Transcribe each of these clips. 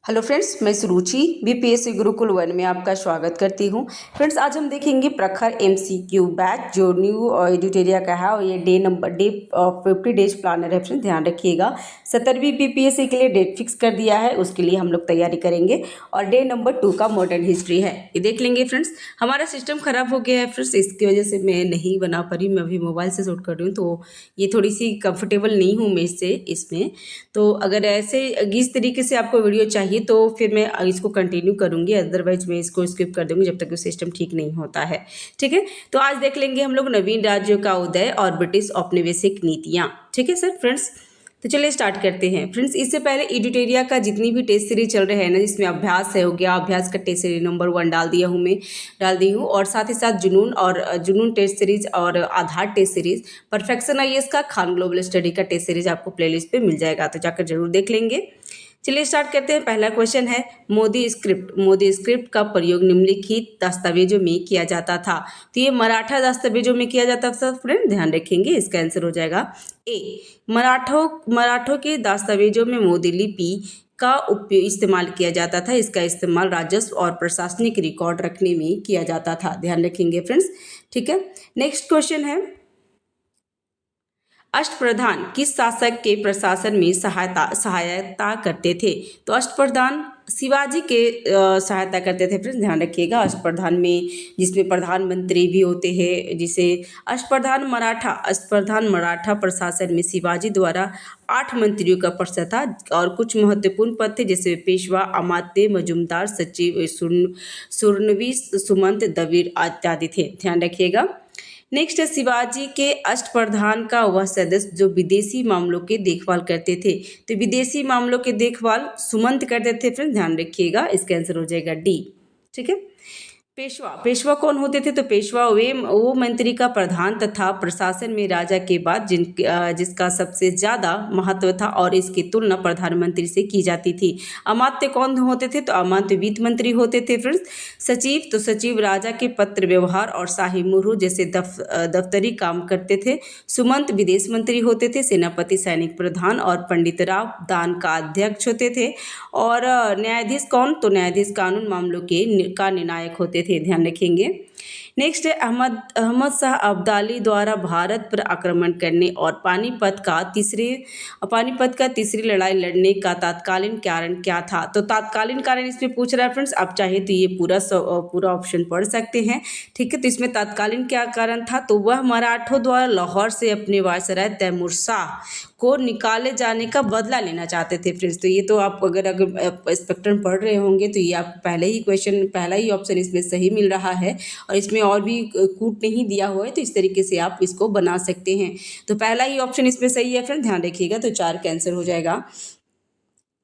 Hello friends, मैं सुरुचि BPSC Gurukul 1 में आपका स्वागत करती हूं। फ्रेंड्स, आज हम देखेंगे प्रखर एमसीक्यू बैच जो न्यू एडिटोरिया का है और ये डे 50 डेज प्लानर है। फ्रेंड्स ध्यान रखिएगा, 17वीं बीपीएससी के लिए डेट फिक्स कर दिया है, उसके लिए हम लोग तैयारी करेंगे। और डे नंबर 2 का मॉडर्न हिस्ट्री है, ये देख लेंगे। फ्रेंड्स हमारा सिस्टम ख़राब हो गया है फ्रेंड्स, इसकी वजह से मैं नहीं बना पा रही। मैं अभी मोबाइल से शूट कर रही हूँ, तो ये थोड़ी सी कंफर्टेबल नहीं हूँ मैं इसमें। तो अगर ऐसे इस तरीके से आपको वीडियो चाहिए तो फिर मैं इसको कंटिन्यू करूंगी, अदरवाइज मैं इसको स्किप कर दूंगी जब तक सिस्टम ठीक नहीं होता है। ठीक है, तो आज देख लेंगे हम लोग नवीन राज्यों का उदय और ब्रिटिश औपनिवेशिक नीतियाँ। ठीक है सर फ्रेंड्स, तो चलिए स्टार्ट करते हैं। फ्रेंड्स इससे पहले एडिटोरिया का जितनी भी टेस्ट सीरीज चल रहे हैं ना, जिसमें अभ्यास है हो गया, अभ्यास का टेस्ट सीरीज नंबर 1 डाल दी हूँ और साथ ही साथ जुनून टेस्ट सीरीज और आधार टेस्ट सीरीज, परफेक्शन आईएएस का, खान ग्लोबल स्टडी का टेस्ट सीरीज आपको प्लेलिस्ट पे मिल जाएगा, तो जाकर जरूर देख लेंगे। चलिए स्टार्ट करते हैं। पहला क्वेश्चन है मोदी स्क्रिप्ट का प्रयोग निम्नलिखित दस्तावेजों में किया जाता था। तो ये मराठा दस्तावेजों में किया जाता था। फ्रेंड ध्यान रखेंगे, इसका आंसर हो जाएगा ए। मराठों के दस्तावेजों में मोदी लिपि का इस्तेमाल किया जाता था। इसका इस्तेमाल राजस्व और प्रशासनिक रिकॉर्ड रखने में किया जाता था। ध्यान रखेंगे फ्रेंड्स। ठीक है, नेक्स्ट क्वेश्चन है अष्टप्रधान किस शासक के प्रशासन में सहायता करते थे। तो अष्टप्रधान शिवाजी के सहायता करते थे। फ्रेंड्स ध्यान रखिएगा, अष्टप्रधान में जिसमें प्रधानमंत्री भी होते हैं, जिसे अष्टप्रधान मराठा प्रशासन में शिवाजी द्वारा 8 मंत्रियों का परिषद था और कुछ महत्वपूर्ण पद थे, जैसे पेशवा, अमात्य, मजूमदार, सचिव, सुरनवीस, सुमंत, दवीर इत्यादि थे। ध्यान रखिएगा। नेक्स्ट है शिवाजी के अष्टप्रधान का वह सदस्य जो विदेशी मामलों के देखभाल करते थे। तो विदेशी मामलों के देखभाल सुमंत करते थे। फ्रेंड्स ध्यान रखिएगा, इसका आंसर हो जाएगा डी। ठीक है, पेशवा कौन होते थे। तो पेशवा वो मंत्री का प्रधान तथा प्रशासन में राजा के बाद जिसका सबसे ज़्यादा महत्व था और इसकी तुलना प्रधानमंत्री से की जाती थी। अमात्य कौन होते थे। तो अमात्य वित्त मंत्री होते थे। फ्रेंड्स सचिव राजा के पत्र व्यवहार और शाही मुहर जैसे दफ्तरी काम करते थे। सुमंत विदेश मंत्री होते थे। सेनापति सैनिक प्रधान और पंडित राव दान का अध्यक्ष होते थे। और न्यायाधीश कौन। तो न्यायाधीश कानून मामलों का निर्णायक होते थे। ध्यान रखेंगे। नेक्स्ट है अहमद शाह अब्दाली द्वारा भारत पर आक्रमण करने और पानीपत का तीसरी लड़ाई लड़ने का तत्कालीन कारण क्या था। तो तत्कालीन कारण इसमें पूछ रहा है। फ्रेंड्स आप चाहे तो ये पूरा ऑप्शन पढ़ सकते हैं। ठीक है, तो इसमें तत्कालीन क्या कारण था। तो वह मराठों द्वारा लाहौर से अपने वायसराय तैमूर शाह को निकाले जाने का बदला लेना चाहते थे। फ्रेंड्स तो ये तो आप अगर स्पेक्ट्रम पढ़ रहे होंगे तो ये आपको पहला ही ऑप्शन इसमें सही मिल रहा है और इसमें और भी कूट नहीं दिया हुआ है, तो इस तरीके से आप इसको बना सकते हैं। तो पहला ही ऑप्शन इसमें सही है। फ्रेंड ध्यान रखिएगा, तो 4 कैंसिल हो जाएगा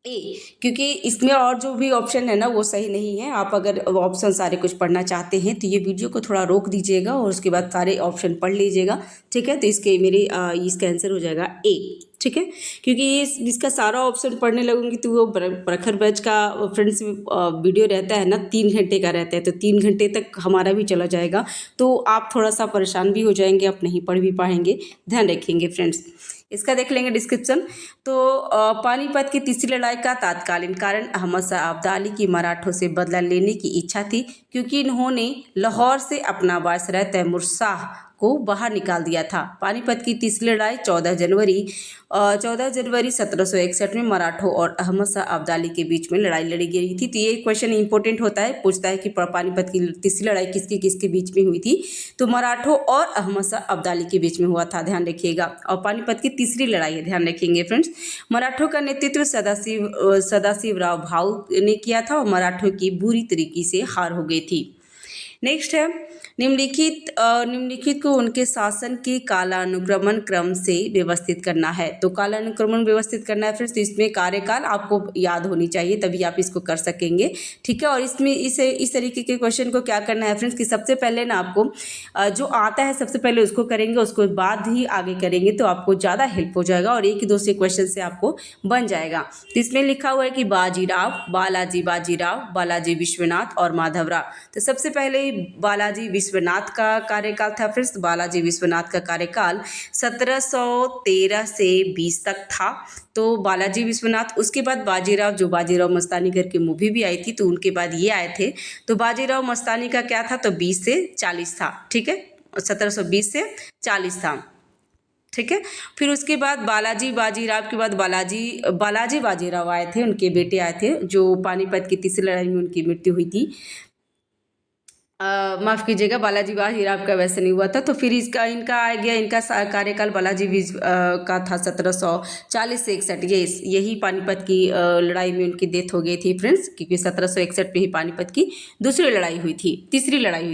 ए, क्योंकि इसमें और जो भी ऑप्शन है ना वो सही नहीं है। आप अगर ऑप्शन सारे कुछ पढ़ना चाहते हैं तो ये वीडियो को थोड़ा रोक दीजिएगा और उसके बाद सारे ऑप्शन पढ़ लीजिएगा। ठीक है, तो इसका आंसर हो जाएगा ए। ठीक है, क्योंकि इसका सारा ऑप्शन पढ़ने लगूंगी तो वो प्रखर बैच का फ्रेंड्स वीडियो रहता है ना 3 घंटे का रहता है, तो 3 घंटे तक हमारा भी चला जाएगा, तो आप थोड़ा सा परेशान भी हो जाएंगे, आप नहीं पढ़ भी पाएंगे। ध्यान रखेंगे फ्रेंड्स। इसका देख लेंगे डिस्क्रिप्शन। तो पानीपत की तीसरी लड़ाई का तत्कालीन कारण अहमद शाह अब्दाली की मराठों से बदला लेने की इच्छा थी, क्योंकि इन्होंने लाहौर से अपना वायसराय तैमूर शाह को बाहर निकाल दिया था। पानीपत की तीसरी लड़ाई 14 जनवरी 1761 में मराठों और अहमद शाह अब्दाली के बीच में लड़ाई लड़ी गई थी। तो ये क्वेश्चन इंपॉर्टेंट होता है, पूछता है कि पानीपत की तीसरी लड़ाई किसके बीच में हुई थी। तो मराठों और अहमद शाह अब्दाली के बीच में हुआ था। ध्यान रखिएगा, और पानीपत की तीसरी लड़ाई है, ध्यान रखेंगे फ्रेंड्स। मराठों का नेतृत्व सदाशिवराव भाऊ ने किया था और मराठों की बुरी तरीके से हार हो गई थी। नेक्स्ट है निम्नलिखित को उनके शासन के कालानुक्रमण क्रम से व्यवस्थित करना है। तो कालानुक्रमण व्यवस्थित करना है फ्रेंड्स, तो इसमें कार्यकाल आपको याद होनी चाहिए, तभी आप इसको कर सकेंगे। ठीक है, और इसमें इस तरीके के क्वेश्चन को क्या करना है फ्रेंड्स कि सबसे पहले ना आपको जो आता है सबसे पहले उसको करेंगे, उसको बाद ही आगे करेंगे तो आपको ज़्यादा हेल्प हो जाएगा और 1-2 से क्वेश्चन से आपको बन जाएगा। तो इसमें लिखा हुआ है कि बाजीराव, बालाजी विश्वनाथ और माधवराव। तो सबसे पहले बालाजी विश्वनाथ का कार्यकाल था फ्रेंड्स। बालाजी विश्वनाथ का कार्यकाल 1713 से 20 तक था। तो बालाजी विश्वनाथ, उसके बाद बाजीराव, जो बाजीराव मस्तानी करके मूवी भी आई थी, तो उनके बाद ये आए थे। तो बाजीराव मस्तानी का क्या था, तो 20 से 40 था, ठीक है, 1720 से 40 था, ठीक है। फिर उसके बाद बालाजी बाजीराव के बाद बालाजी बाजीराव आए थे, उनके बेटे आए थे, जो पानीपत की तीसरी लड़ाई में उनकी मृत्यु हुई थी। माफ़ कीजिएगा, बालाजी बाजीराव का वैसे नहीं हुआ था। तो फिर इनका आ गया, इनका कार्यकाल बालाजी का था 1740 से 61। यही पानीपत की लड़ाई में उनकी डेथ हो गई थी फ्रेंड्स, क्योंकि 1761 में ही पानीपत की तीसरी लड़ाई हुई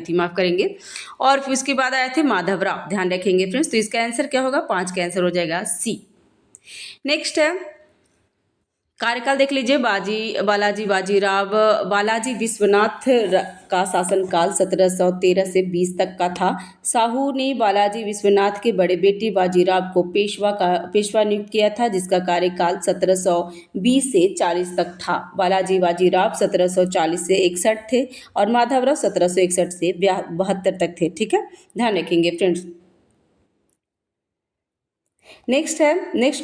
थी, माफ़ करेंगे। और फिर उसके बाद आए थे माधवराव, ध्यान रखेंगे फ्रेंड्स। तो इसका आंसर क्या होगा, 5 का आंसर हो जाएगा सी। नेक्स्ट है कार्यकाल, देख लीजिए। बालाजी विश्वनाथ का शासनकाल 1713 से 20 तक का था। शाहू ने बालाजी विश्वनाथ के बड़े बेटे बाजीराव को पेशवा नियुक्त किया था, जिसका कार्यकाल 1720 से 40 तक था। बालाजी बाजीराव 1740 से 61 थे और माधवराव 1761 से 72 तक थे, ठीक है, ध्यान रखेंगे फ्रेंड्स। नेक्स्ट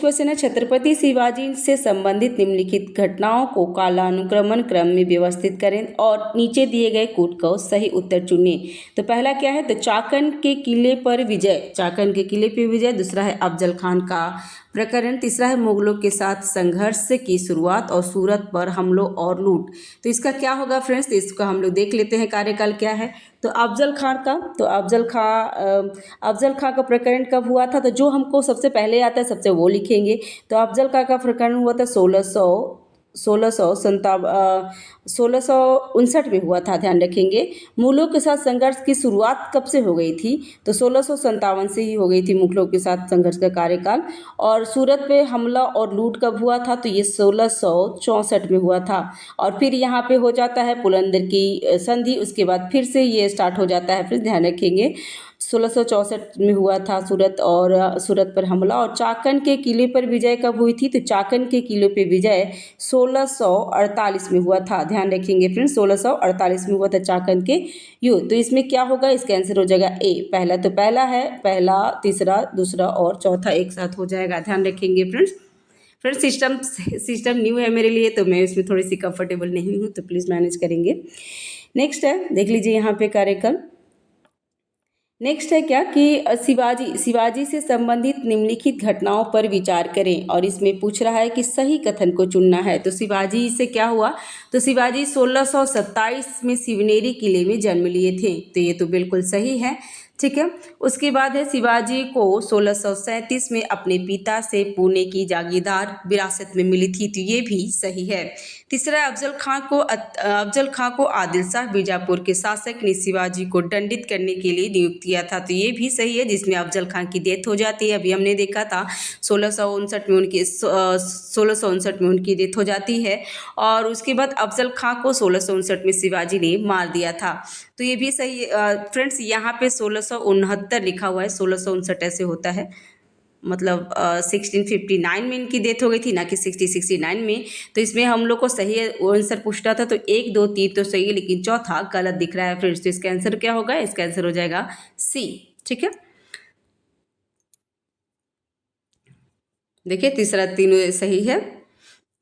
क्वेश्चन है, छत्रपति शिवाजी से संबंधित निम्नलिखित घटनाओं को कालानुक्रमण क्रम में व्यवस्थित करें और नीचे दिए गए कूट को सही उत्तर चुनें। तो पहला क्या है, तो चाकन के किले पर विजय। दूसरा है अफजल खान का प्रकरण। तीसरा है मुगलों के साथ संघर्ष की शुरुआत और सूरत पर हमलों और लूट। तो इसका क्या होगा फ्रेंड्स, तो इसका हम लोग देख लेते हैं कार्यकाल क्या है। तो अफजल खां का प्रकरण कब हुआ था, तो जो हमको सबसे पहले आता है सबसे वो लिखेंगे। तो अफजल खां का प्रकरण हुआ था 1659 में हुआ था, ध्यान रखेंगे। मुगलों के साथ संघर्ष की शुरुआत कब से हो गई थी, तो 1657 से ही हो गई थी मुगलों के साथ संघर्ष का कार्यकाल। और सूरत पे हमला और लूट कब हुआ था, तो ये 1664 में हुआ था। और फिर यहाँ पे हो जाता है पुरंदर की संधि, उसके बाद फिर से ये स्टार्ट हो जाता है, फिर ध्यान रखेंगे। 1664 में हुआ था सूरत पर हमला। और चाकन के किले पर विजय कब हुई थी, तो चाकन के किले पर विजय 1648 में हुआ था, ध्यान रखेंगे फ्रेंड्स। 1648 में हुआ था चाकन के युद्ध। तो इसमें क्या होगा, इसका आंसर हो जाएगा ए। पहला तो पहला है, पहला, तीसरा, दूसरा और चौथा एक साथ हो जाएगा, ध्यान रखेंगे फ्रेंड्स। सिस्टम न्यू है मेरे लिए, तो मैं इसमें थोड़ी सी कंफर्टेबल नहीं हूँ, तो प्लीज़ मैनेज करेंगे। नेक्स्ट है, देख लीजिए यहाँ पे कार्यकाल। नेक्स्ट है क्या कि शिवाजी से संबंधित निम्नलिखित घटनाओं पर विचार करें, और इसमें पूछ रहा है कि सही कथन को चुनना है। तो शिवाजी से क्या हुआ, तो शिवाजी 1627 में शिवनेरी किले में जन्म लिए थे, तो ये तो बिल्कुल सही है, ठीक है। उसके बाद है शिवाजी को 1637 में अपने पिता से पुणे की जागीरदार विरासत में मिली थी, तो ये भी सही है। तीसरा, अफजल खां को आदिल शाह बीजापुर के शासक ने शिवाजी को दंडित करने के लिए नियुक्त किया था, तो ये भी सही है, जिसमें अफजल खां की डेथ हो जाती है। अभी हमने देखा था 1659 में उनकी डेथ हो जाती है। और उसके बाद अफजल खां को 1659 में शिवाजी ने मार दिया था, तो ये भी सही फ्रेंड्स। यहाँ पे 1669 लिखा हुआ है, 1659 ऐसे होता है, मतलब 1659 में इनकी डेथ हो गई थी, ना कि 1669 में। तो इसमें हम लोग को सही आंसर पूछना था, तो 1, 2, 3 तो सही है, लेकिन चौथा गलत दिख रहा है फ्रेंड्स। तो इसका आंसर क्या होगा, इसका आंसर हो जाएगा सी, ठीक है। देखिए तीसरा तीनों सही है।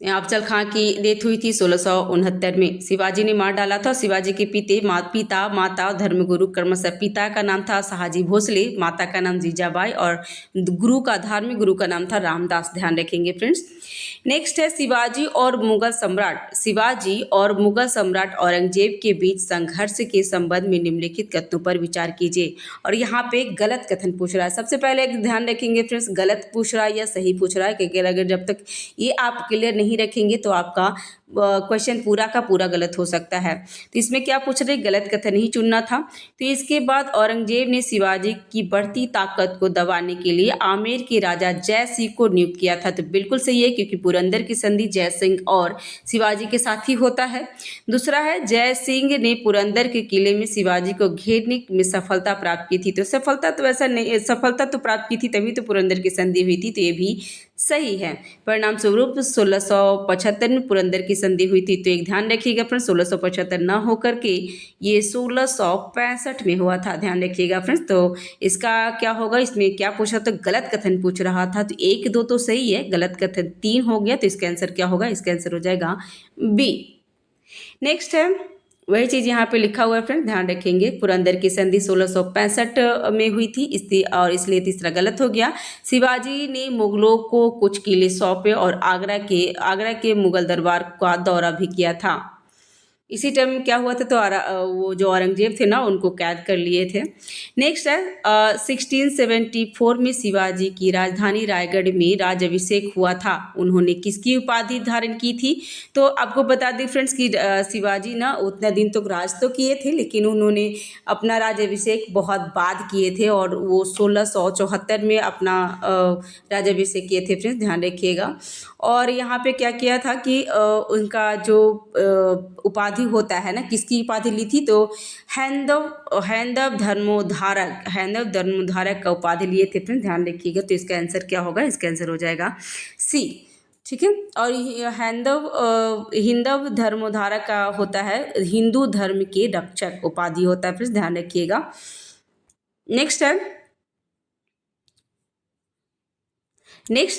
अफजल खां की डेथ हुई थी 1669 में, शिवाजी ने मार डाला था। शिवाजी के पिता माता धर्मगुरु क्रमशः, पिता का नाम था शाहजी भोसले, माता का नाम जीजाबाई, और धार्मिक गुरु का नाम था रामदास, ध्यान रखेंगे फ्रेंड्स। नेक्स्ट है शिवाजी और मुगल सम्राट औरंगजेब के बीच संघर्ष के संबंध में निम्नलिखित कथनों पर विचार कीजिए। और यहाँ पे गलत कथन पूछ रहा है। सबसे पहले ध्यान रखेंगे फ्रेंड्स, गलत पूछ रहा है या सही पूछ रहा है, क्योंकि अगर जब तक ये आप क्लियर नहीं रखेंगे तो आपका क्वेश्चन पूरा का पूरा गलत हो सकता है। तो इसमें क्या पूछ रहे, गलत कथन ही चुनना था। तो इसके बाद औरंगजेब ने शिवाजी की बढ़ती ताकत को दबाने के लिए आमेर के राजा जय सिंह को नियुक्त किया था, तो बिल्कुल सही है, क्योंकि पुरंदर की संधि जय सिंह और शिवाजी के साथ ही होता है। दूसरा है, जय सिंह ने पुरंदर के किले में शिवाजी को घेरने में सफलता प्राप्त की थी, तो सफलता तो प्राप्त की थी, तभी तो पुरंदर की संधि हुई थी, तो ये भी सही है। परिणाम स्वरूप 1675 में पुरंदर की संधि हुई थी? तो एक ध्यान रखिएगा फ्रेंड्स, 1675 न होकर के ये 1665 में हुआ था, ध्यान रखिएगा फ्रेंड्स। तो इसका क्या होगा, इसमें क्या पूछा, तो गलत कथन पूछ रहा था, तो 1 2 तो सही है, गलत कथन 3 हो गया, तो इसका आंसर क्या होगा, इसका आंसर हो जाएगा बी। नेक्स्ट है वही चीज़ यहाँ पे लिखा हुआ है फ्रेंड, ध्यान रखेंगे। पुरंदर की संधि 1665 में हुई थी, और इसलिए तीसरा गलत हो गया। शिवाजी ने मुगलों को कुछ किले सौंपे और आगरा के मुगल दरबार का दौरा भी किया था। इसी टाइम क्या हुआ था, तो वो जो औरंगजेब थे ना, उनको कैद कर लिए थे। नेक्स्ट है 1674 में शिवाजी की राजधानी रायगढ़ में राज्याभिषेक हुआ था। उन्होंने किसकी उपाधि धारण की थी? तो आपको बता दें फ्रेंड्स कि शिवाजी ना उतना दिन तक राज तो किए थे, लेकिन उन्होंने अपना राज्याभिषेक बहुत बाद किए थे, और वो 1674 में अपना राज्याभिषेक किए थे फ्रेंड्स, ध्यान रखिएगा। और यहाँ पे क्या किया था कि उनका जो उपाधि होता है ना, किसकी उपाधि ली थी, तो हैंदव धर्मोद्धारक का उपाधि लिए थे फ्रेंड्स, ध्यान रखिएगा। तो इसका आंसर क्या होगा, इसका आंसर हो जाएगा सी, ठीक है। और हिंदव धर्मोद्धारक का होता है हिंदू धर्म के रक्षक उपाधि होता है फ्रेंड्स, ध्यान रखिएगा। नेक्स्ट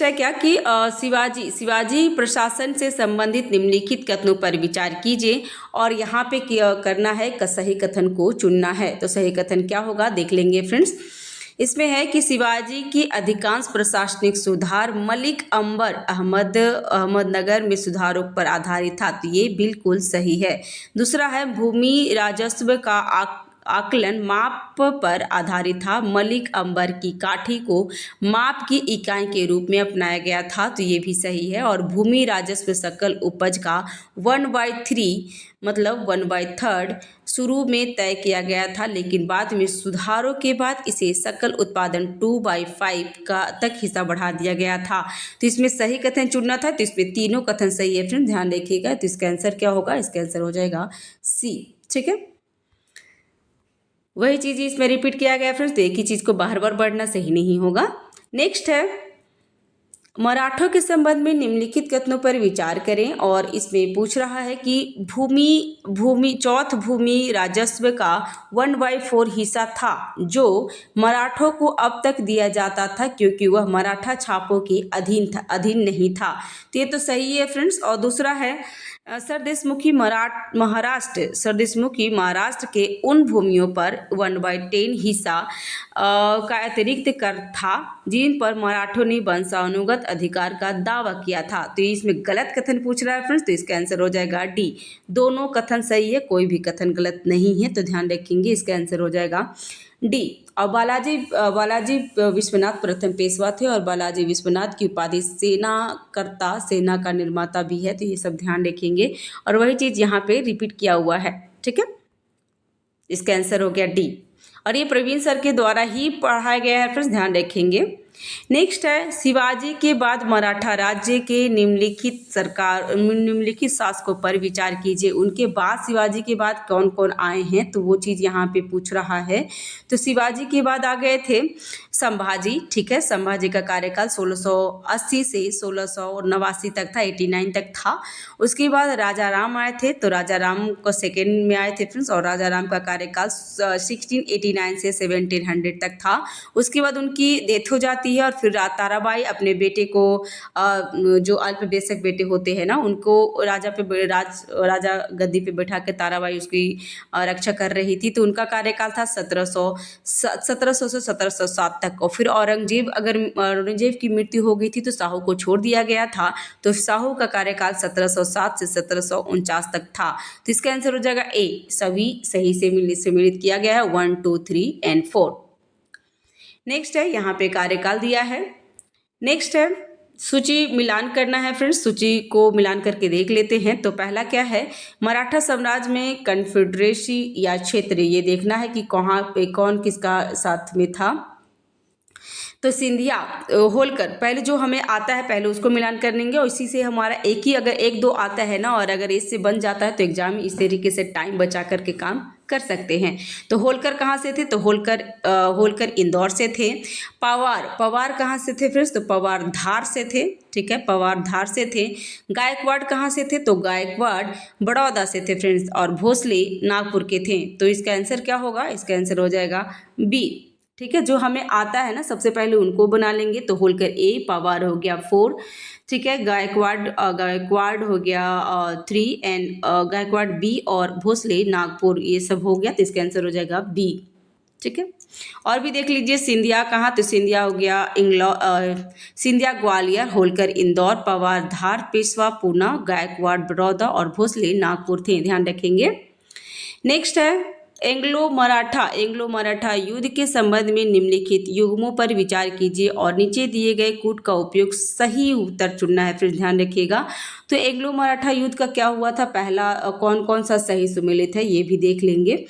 है क्या कि शिवाजी प्रशासन से संबंधित निम्नलिखित कथनों पर विचार कीजिए, और यहाँ पे करना है सही कथन को चुनना है। तो सही कथन क्या होगा, देख लेंगे फ्रेंड्स। इसमें है कि शिवाजी की अधिकांश प्रशासनिक सुधार मलिक अंबर अहमदनगर में सुधारों पर आधारित था, तो ये बिल्कुल सही है। दूसरा है भूमि राजस्व का आकलन माप पर आधारित था, मलिक अंबर की काठी को माप की इकाई के रूप में अपनाया गया था, तो ये भी सही है। और भूमि राजस्व सकल उपज का 1/3 मतलब 1/3 शुरू में तय किया गया था, लेकिन बाद में सुधारों के बाद इसे सकल उत्पादन 2/5 का तक हिस्सा बढ़ा दिया गया था। तो इसमें सही कथन चुनना था, तो इसमें तीनों कथन सही है फ्रेंड, ध्यान रखिएगा। तो इसका आंसर क्या होगा, इसका आंसर हो जाएगा सी, ठीक है। वही चीज़ इसमें रिपीट किया गया फ्रेंड्स, तो एक ही चीज़ को बार बार पढ़ना सही नहीं होगा। नेक्स्ट है मराठों के संबंध में निम्नलिखित कथनों पर विचार करें, और इसमें पूछ रहा है कि चौथ भूमि राजस्व का 1/4 हिस्सा था, जो मराठों को अब तक दिया जाता था क्योंकि वह मराठा छापों के अधीन नहीं था, तो ये तो सही है फ्रेंड्स। और दूसरा है सरदेशमुखी महाराष्ट्र के उन भूमियों पर 1/10 हिस्सा का अतिरिक्त कर था जिन पर मराठों ने वंशानुगत अधिकार का दावा किया था। तो इसमें गलत कथन पूछ रहा है फ्रेंड्स, तो इसका आंसर हो जाएगा डी। दोनों कथन सही है, कोई भी कथन गलत नहीं है, तो ध्यान रखेंगे, इसका आंसर हो जाएगा डी। और बालाजी विश्वनाथ प्रथम पेशवा थे, और बालाजी विश्वनाथ की उपाधि सेना का निर्माता भी है, तो ये सब ध्यान रखेंगे। और वही चीज़ यहाँ पे रिपीट किया हुआ है, ठीक है। इसका आंसर हो गया डी, और ये प्रवीण सर के द्वारा ही पढ़ाया गया है फ्रेंड्स, ध्यान रखेंगे। नेक्स्ट है शिवाजी के बाद मराठा राज्य के निम्नलिखित शासकों पर विचार कीजिए। उनके बाद शिवाजी के बाद कौन कौन आए हैं, तो वो चीज़ यहाँ पे पूछ रहा है। तो शिवाजी के बाद आ गए थे संभाजी, ठीक है। संभाजी का कार्यकाल 1680 से 1689 तक था, 89 तक था। उसके बाद राजा राम आए थे, तो राजा राम को सेकेंड में आए थे फ्रेंड्स, और राजा राम का कार्यकाल 1689 से 1700 तक था। उसके बाद उनकी डेथ हो जाती है, और फिर ताराबाई अपने बेटे को जो अल्पवयस्क बेटे होते हैं ना, उनको राजा गद्दी पे बैठा के ताराबाई उसकी रक्षा कर रही थी, तो उनका कार्यकाल था 1700 से 1707 तक। और फिर औरंगजेब की मृत्यु हो गई थी, तो शाहू को छोड़ दिया गया था, तो शाहू का कार्यकाल 1707 से 1749 तक था। तो इसका आंसर हो जाएगा ए, सभी सही से सम्मिलित किया गया है 1 2 3 और 4। नेक्स्ट है यहाँ पे कार्यकाल दिया है। नेक्स्ट है सूची मिलान करना है फ्रेंड्स, सूची को मिलान करके देख लेते हैं। तो पहला क्या है, मराठा साम्राज्य में कन्फेडरेसी या क्षेत्र, ये देखना है कि कहाँ पे कौन किसका साथ में था। तो सिंधिया होलकर पहले जो हमें आता है पहले उसको मिलान कर लेंगे और इसी से हमारा एक ही अगर एक दो आता है ना और अगर इससे बन जाता है तो एग्जाम में इस तरीके से टाइम बचा करके काम कर सकते हैं। तो होलकर कहाँ से थे? तो होलकर इंदौर से थे। पवार कहाँ से थे फ्रेंड्स? तो पवार धार से थे। ठीक है, पवार धार से थे। गायकवाड़ कहाँ से थे? तो गायकवाड़ बड़ौदा से थे फ्रेंड्स। और भोसले नागपुर के थे। तो इसका आंसर क्या होगा? इसका आंसर हो जाएगा बी। ठीक है, जो हमें आता है ना सबसे पहले उनको बना लेंगे। तो होलकर ए, पवार हो गया 4। ठीक है, गायकवाड़ हो गया 3 एंड गायकवाड़ बी और भोसले नागपुर ये सब हो गया। तो इसका आंसर हो जाएगा बी। ठीक है, और भी देख लीजिए सिंधिया कहाँ? तो सिंधिया हो गया सिंधिया ग्वालियर, होलकर इंदौर, पवार धार, पेशवा पूना, गायकवाड़ बड़ौदा और भोसले नागपुर थे। ध्यान रखेंगे। नेक्स्ट है एंग्लो मराठा युद्ध के संबंध में निम्नलिखित युग्मों पर विचार कीजिए और नीचे दिए गए कूट का उपयोग सही उत्तर चुनना है। फिर ध्यान रखिएगा। तो एंग्लो मराठा युद्ध का क्या हुआ था? पहला कौन कौन सा सही सुमेलित है ये भी देख लेंगे।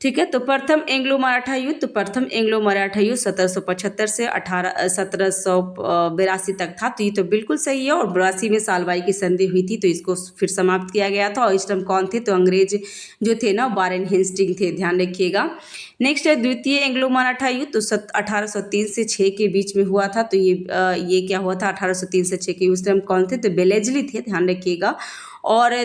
ठीक है, तो प्रथम एंग्लो मराठा युद्ध 1775 से 1782 तक था। तो ये तो बिल्कुल सही है। और 82 में सालवाई की संधि हुई थी तो इसको फिर समाप्त किया गया था। और इस टाइम कौन थे? तो अंग्रेज जो थे ना वारेन हेस्टिंग थे। ध्यान रखिएगा। नेक्स्ट है द्वितीय एंग्लो मराठा युद्ध। तो 1803 से 6 के बीच में हुआ था। तो ये क्या हुआ था? 1803 से 6 के उस टाइम कौन थे? तो बेलेजली थे। ध्यान रखिएगा। और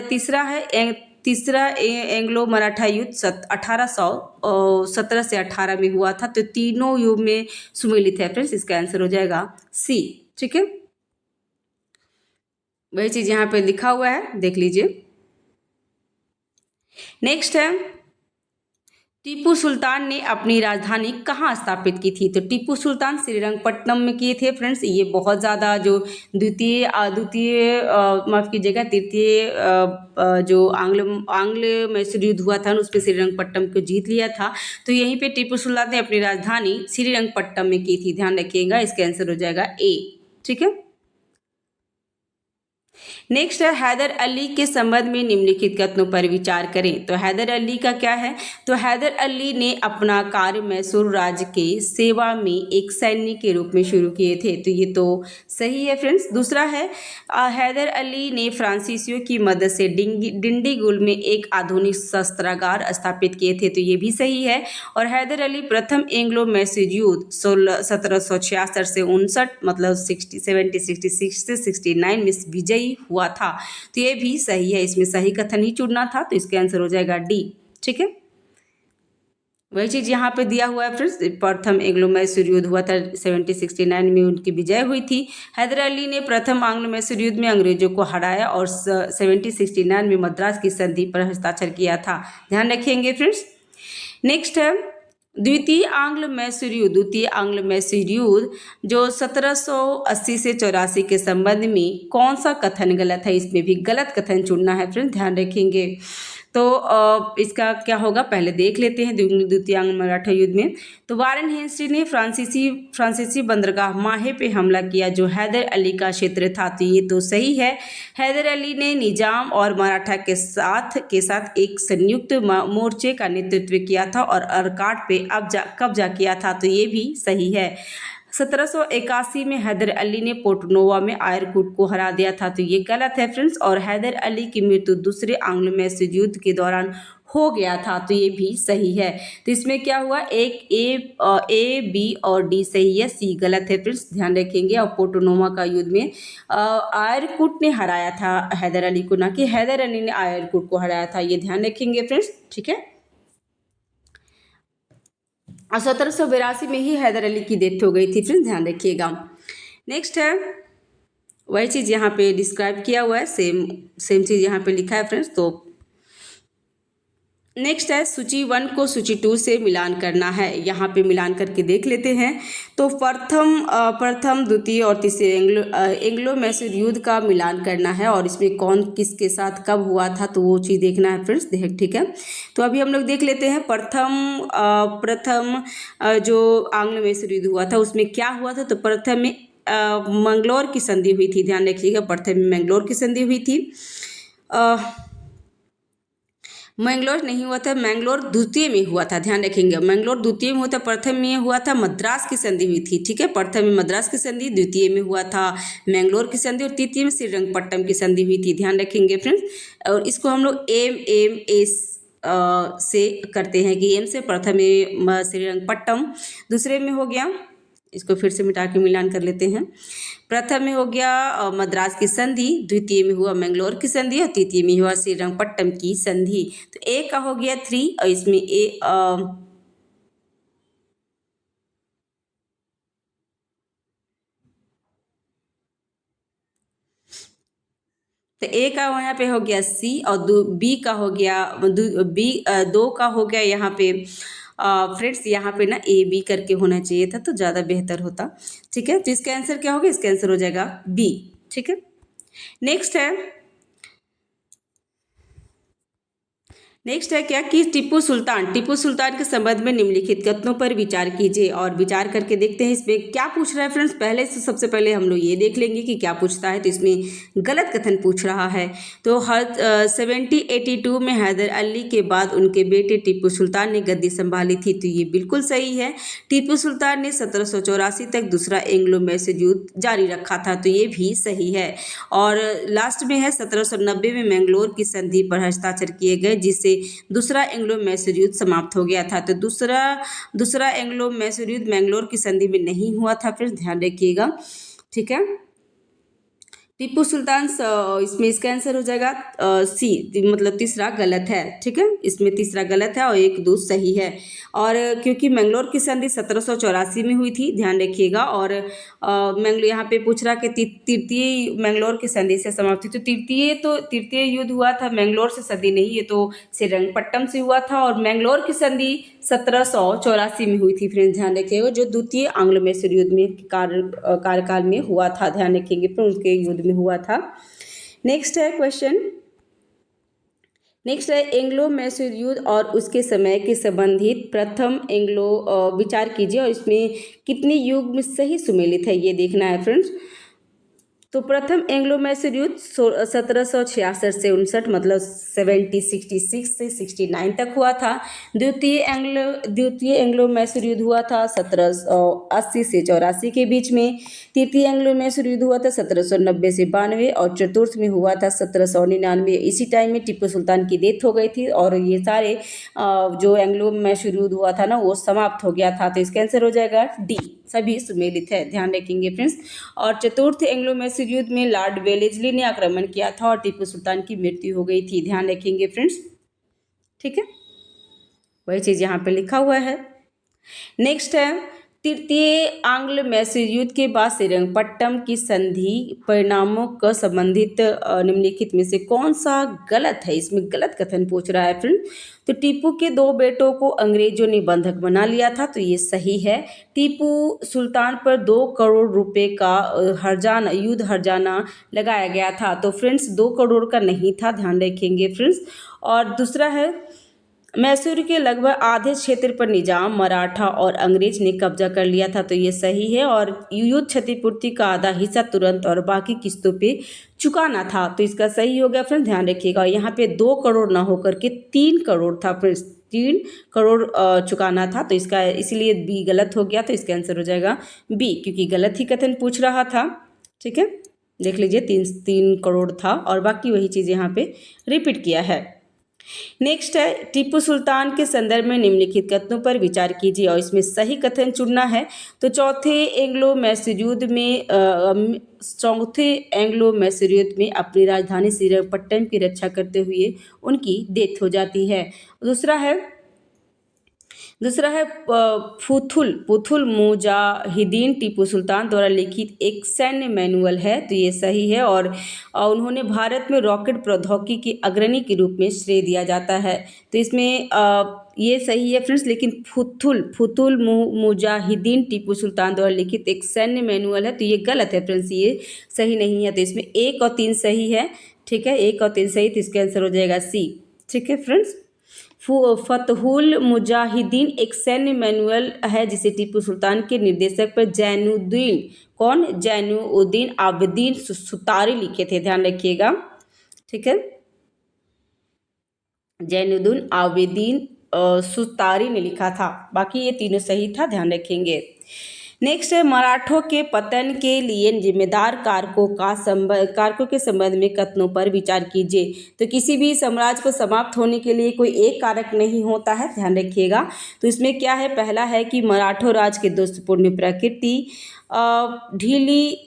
तीसरा एंग्लो मराठा युद्ध 1817 से 18 में हुआ था। तो तीनों युग में सुमेलित है फ्रेंड्स। इसका आंसर हो जाएगा सी। ठीक है, वही चीज यहाँ पे लिखा हुआ है, देख लीजिए। नेक्स्ट है टीपू सुल्तान ने अपनी राजधानी कहाँ स्थापित की थी? तो टीपू सुल्तान श्रीरंगपट्टनम में किए थे फ्रेंड्स। ये बहुत ज़्यादा जो माफ कीजिएगा तृतीय जो आंग्ल मैसूर युद्ध हुआ था उसमें श्रीरंगपट्टनम को जीत लिया था। तो यहीं पे टीपू सुल्तान ने अपनी राजधानी श्रीरंगपट्टनम में की थी। ध्यान रखिएगा। इसका आंसर हो जाएगा ए। ठीक है, नेक्स्ट है हैदर अली के संबंध में निम्नलिखित कथनों पर विचार करें। तो हैदर अली का क्या है? तो हैदर अली ने अपना कार्य मैसूर राज्य के सेवा में एक सैनिक के रूप में शुरू किए थे। तो ये तो सही है फ्रेंड्स। दूसरा है हैदर अली ने फ्रांसीसियों की मदद से डिंडीगुल में एक आधुनिक शस्त्रागार स्थापित किए थे। तो ये भी सही है। और हैदर अली प्रथम एंग्लो मैसूर युद्ध 1766 से 59 मतलब 66 से 69 में विजयी हुआ था। तो ये भी सही है। इसमें सही कथन ही चुनना था। तो इसका आंसर हो जाएगा डी। ठीक है, वही चीज यहाँ पे दिया हुआ है फ्रेंड्स। प्रथम एंग्लो मैसूर युद्ध हुआ था 1769 में उनकी विजय हुई थी। हैदर अली ने प्रथम आंग्लो मैसूर युद्ध में अंग्रेजों को हराया और 1769 में मद्रास की संधि पर हस्ताक्षर किया था। ध्यान रखेंगे फ्रेंड्स। नेक्स्ट है द्वितीय आंग्ल मैसूर युद्ध जो 1780 से 84 के संबंध में कौन सा कथन गलत है? इसमें भी गलत कथन चुनना है फ्रेंड। ध्यान रखेंगे। तो इसका क्या होगा पहले देख लेते हैं। द्वितीय आंग्ल मराठा युद्ध में तो वारेन हेस्टिंग ने फ्रांसीसी बंदरगाह माहे पे हमला किया जो हैदर अली का क्षेत्र था। तो ये तो सही है। हैदर अली ने निजाम और मराठा के साथ एक संयुक्त मोर्चे का नेतृत्व किया था और अरकाट पे कब्जा किया था। तो ये भी सही है। 1781 में हैदर अली ने पोर्टनोवा में आयरकुट को हरा दिया था। तो ये गलत है फ्रेंड्स। और हैदर अली की मृत्यु दूसरे आंग्लो मैसूर युद्ध के दौरान हो गया था। तो ये भी सही है। तो इसमें क्या हुआ? एक ए बी और डी सही है, सी गलत है फ्रेंड्स। ध्यान रखेंगे। और पोर्टनोवा का युद्ध में आयरकुट ने हराया था हैदर अली को, ना कि हैदर अली ने आयरकुट को हराया था। ये ध्यान रखेंगे फ्रेंड्स। ठीक है, 1782 में ही हैदर अली की डेथ हो गई थी फ्रेंड्स। ध्यान रखिएगा। नेक्स्ट है वही चीज़ यहाँ पे डिस्क्राइब किया हुआ है, सेम चीज़ यहाँ पे लिखा है फ्रेंड्स। तो नेक्स्ट है सूची 1 को सूची 2 से मिलान करना है। यहाँ पे मिलान करके देख लेते हैं। तो प्रथम द्वितीय और तीसरे एंग्लो मैसूर युद्ध का मिलान करना है और इसमें कौन किसके साथ कब हुआ था तो वो चीज़ देखना है फ्रेंड्स। ठीक है, तो अभी हम लोग देख लेते हैं। प्रथम जो आंग्लो मैसूर युद्ध हुआ था उसमें क्या हुआ था? तो प्रथम में मंगलौर की संधि हुई थी। ध्यान रखिएगा, प्रथम में मंगलौर की संधि हुई थी। मैंगलोर नहीं हुआ था, मैंगलोर द्वितीय में हुआ था, ध्यान रखेंगे। मैंगलोर द्वितीय में हुआ था, प्रथम में हुआ था मद्रास की संधि हुई थी, ठीक है। प्रथम में मद्रास की संधि, द्वितीय में हुआ था मैंगलोर की संधि और तृतीय में श्रीरंगपट्टम की संधि हुई थी, ध्यान रखेंगे फ्रेंड्स। और इसको हम लोग एम से करते हैं कि एम से प्रथम में श्रीरंगपट्टम, दूसरे में हो गया, इसको फिर से मिटा के मिलान कर लेते हैं। प्रथम में हो गया मद्रास की संधि, द्वितीय में हुआ मैंगलोर की संधि और तृतीय में हुआ श्रीरंगपट्टम की संधि। तो ए का हो गया 3 और इसमें तो ए का यहाँ पे हो गया सी और बी का हो गया बी 2 का हो गया यहाँ पे फ्रेंड्स, यहाँ पे ना ए बी करके होना चाहिए था तो ज़्यादा बेहतर होता, ठीक है। तो इसका आंसर क्या होगा, इसका आंसर हो जाएगा बी, ठीक है। नेक्स्ट है क्या कि टीपू सुल्तान के संबंध में निम्नलिखित कथनों पर विचार कीजिए और विचार करके देखते हैं इसमें क्या पूछ रहा है फ्रेंड्स। पहले से सबसे पहले हम लोग ये देख लेंगे कि क्या पूछता है। तो इसमें गलत कथन पूछ रहा है। तो 1782 में हैदर अली के बाद उनके बेटे टीपू सुल्तान ने गद्दी संभाली थी, तो ये बिल्कुल सही है। टीपू सुल्तान ने 1784 तक दूसरा एंग्लो मैसूर युद्ध जारी रखा था, तो ये भी सही है। और लास्ट में है 1790 में मैंगलोर की संधि पर हस्ताक्षर किए गए, जिससे दूसरा एंग्लो मैसूर युद्ध समाप्त हो गया था। तो दूसरा एंग्लो मैसूर युद्ध मैंगलोर की संधि में नहीं हुआ था, फिर ध्यान रखिएगा, ठीक है। टीपू सुल्तान इसमें इसका आंसर हो जाएगा सी, मतलब तीसरा गलत है, ठीक है। इसमें तीसरा गलत है और 1 2 सही है। और क्योंकि मैंगलोर की संधि 1784 में हुई थी, ध्यान रखिएगा। और मैंगलोर यहाँ पे पूछ रहा कि तृतीय मैंगलोर की संधि से समाप्त हुई। तो तृतीय युद्ध हुआ था मैंगलोर से, संधि नहीं, ये तो श्रीरंगपट्टम से हुआ था। और मैंगलोर की संधि 1784 में हुई थी फ्रेंड्स, ध्यान रखिएगा, जो द्वितीय आंग्लो मैसूर युद्ध में कार्यकाल में हुआ था, ध्यान रखेंगे फिर उनके युद्ध में हुआ था। नेक्स्ट है क्वेश्चन, नेक्स्ट है एंग्लो मैसूर युद्ध और उसके समय के संबंधित प्रथम एंग्लो विचार कीजिए और इसमें कितने युग में सही सुमेलित है ये देखना है फ्रेंड्स। तो प्रथम एंग्लो मैसूर युद्ध 1766 से 59, मतलब 1766 से 69 तक हुआ था। द्वितीय एंग्लो मैसूर युद्ध हुआ था 1780 से 84 के बीच में। तृतीय एंग्लो मैसूर युद्ध हुआ था 1790 से 92 और चतुर्थ में हुआ था 1799। इसी टाइम में टीपू सुल्तान की डेथ हो गई थी और ये सारे जो एंग्लो मैसूर युद्ध हुआ था ना वो समाप्त हो गया था। तो इसका आंसर हो जाएगा डी, सभी सुमेलित है, ध्यान रखेंगे फ्रेंड्स। और चतुर्थ एंग्लो मैसूर युद्ध में लॉर्ड वेलेस्ली ने आक्रमण किया था और टीपू सुल्तान की मृत्यु हो गई थी, ध्यान रखेंगे फ्रेंड्स, ठीक है। वही चीज यहाँ पे लिखा हुआ है। नेक्स्ट है तृतीय आंग्ल मैसूर युद्ध के बाद श्रीरंगपट्टम की संधि परिणामों का संबंधित निम्नलिखित में से कौन सा गलत है। इसमें गलत कथन पूछ रहा है फ्रेंड। तो टीपू के 2 बेटों को अंग्रेजों ने बंधक बना लिया था, तो ये सही है। टीपू सुल्तान पर 2 करोड़ रुपए का युद्ध हर्जाना लगाया गया था, तो फ्रेंड्स 2 करोड़ का नहीं था, ध्यान रखेंगे फ्रेंड्स। और दूसरा है मैसूर के लगभग आधे क्षेत्र पर निजाम, मराठा और अंग्रेज ने कब्जा कर लिया था, तो ये सही है। और युद्ध क्षतिपूर्ति का आधा हिस्सा तुरंत और बाकी किस्तों पे चुकाना था, तो इसका सही हो गया फ्रेंड्स, ध्यान रखिएगा। यहाँ पे 2 करोड़ ना होकर के 3 करोड़ था फ्रेंड्स, 3 करोड़ चुकाना था, तो इसका इसलिए बी गलत हो गया। तो इसका आंसर हो जाएगा बी, क्योंकि गलत ही कथन पूछ रहा था, ठीक है। देख लीजिए 3 करोड़ था और बाकी वही चीज़ यहाँ पे रिपीट किया है। नेक्स्ट है टीपू सुल्तान के संदर्भ में निम्नलिखित कथनों पर विचार कीजिए और इसमें सही कथन चुनना है। तो चौथे एंग्लो मैसूर युद्ध में अपनी राजधानी श्रीरंगपट्टम की रक्षा करते हुए उनकी डेथ हो जाती है। दूसरा है पुथुल मुजाहिदीन टीपू सुल्तान द्वारा लिखित एक सैन्य मैनुअल है, तो ये सही है। और उन्होंने भारत में रॉकेट प्रौद्योगिकी के अग्रणी के रूप में श्रेय दिया जाता है, तो इसमें ये सही है फ्रेंड्स। लेकिन फुतुल मुजाहिदीन टीपू सुल्तान द्वारा लिखित एक सैन्य मैनुअल है, तो ये गलत है फ्रेंड्स, ये सही नहीं है। तो इसमें 1 और 3 सही है, ठीक है, 1 और 3 सही, तो इसका आंसर हो जाएगा सी, ठीक है फ्रेंड्स। फतहुल मुजाहिदीन एक सैन्य मैनुअल है जिसे टीपू सुल्तान के निर्देशक पर जैनुद्दीन आबिदीन सुतारी लिखे थे, ध्यान रखिएगा, ठीक है। जैनुद्दीन आबिदीन सुतारी ने लिखा था। बाकी ये तीनों सही था, ध्यान रखेंगे। नेक्स्ट है, मराठों के पतन के लिए जिम्मेदार कारकों के संबंध में कथनों पर विचार कीजिए। तो किसी भी साम्राज्य को समाप्त होने के लिए कोई एक कारक नहीं होता है, ध्यान रखिएगा। तो इसमें क्या है, पहला है कि मराठों राज की दोस्तपूर्ण प्रकृति, ढीली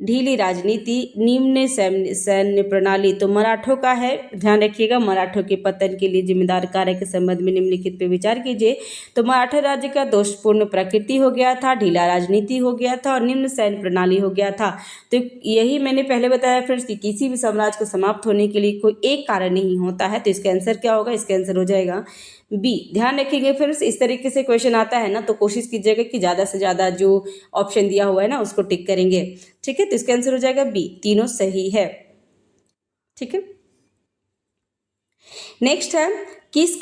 ढीली राजनीति, निम्न सैन्य प्रणाली। तो मराठों का है, ध्यान रखिएगा, मराठों के पतन के लिए जिम्मेदार कारक के संबंध में निम्नलिखित पे विचार कीजिए। तो मराठा राज्य का दोषपूर्ण प्रकृति हो गया था, ढीला राजनीति हो गया था और निम्न सैन्य प्रणाली हो गया था। तो यही मैंने पहले बताया फ्रेंड्स कि किसी भी साम्राज्य को समाप्त होने के लिए कोई एक कारण नहीं होता है। तो इसका आंसर क्या होगा, इसका आंसर हो जाएगा बी। ध्यान रखिएगा फ्रेंड्स, इस तरीके से क्वेश्चन आता है ना, तो कोशिश कीजिएगा कि ज़्यादा से ज़्यादा जो ऑप्शन दिया हुआ है ना उसको टिक करेंगे। ठीक है, तो इसका आंसर हो जाएगा बी, तीनों सही है। ठीक है, नेक्स्ट है, किस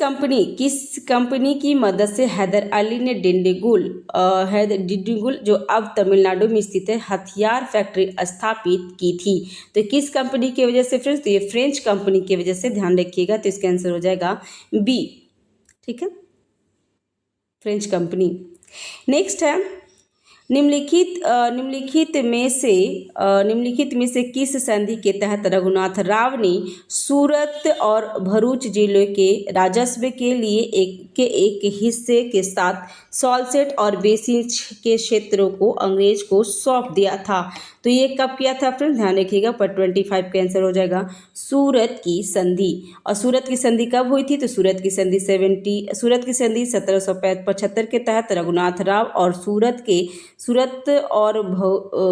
कंपनी की मदद से हैदर अली ने डिंडीगुल जो अब तमिलनाडु में स्थित है हथियार फैक्ट्री स्थापित की थी। तो किस कंपनी की वजह से फ्रेंड्स, तो ये फ्रेंच कंपनी की वजह से, ध्यान रखिएगा। तो इसका आंसर हो जाएगा बी। ठीक है, फ्रेंच कंपनी। नेक्स्ट है, निम्नलिखित में से किस संधि के तहत रघुनाथ राव ने सूरत और भरूच जिलों के राजस्व के लिए एक हिस्से के साथ सॉल्सेट और बेसिन के क्षेत्रों को अंग्रेज को सौंप दिया था। तो ये कब किया था फ्रेंड्स, ध्यान रखिएगा। पर 25 का आंसर हो जाएगा सूरत की संधि। और सूरत की संधि कब हुई थी, तो सूरत की संधि 1775 के तहत रघुनाथ राव और सूरत और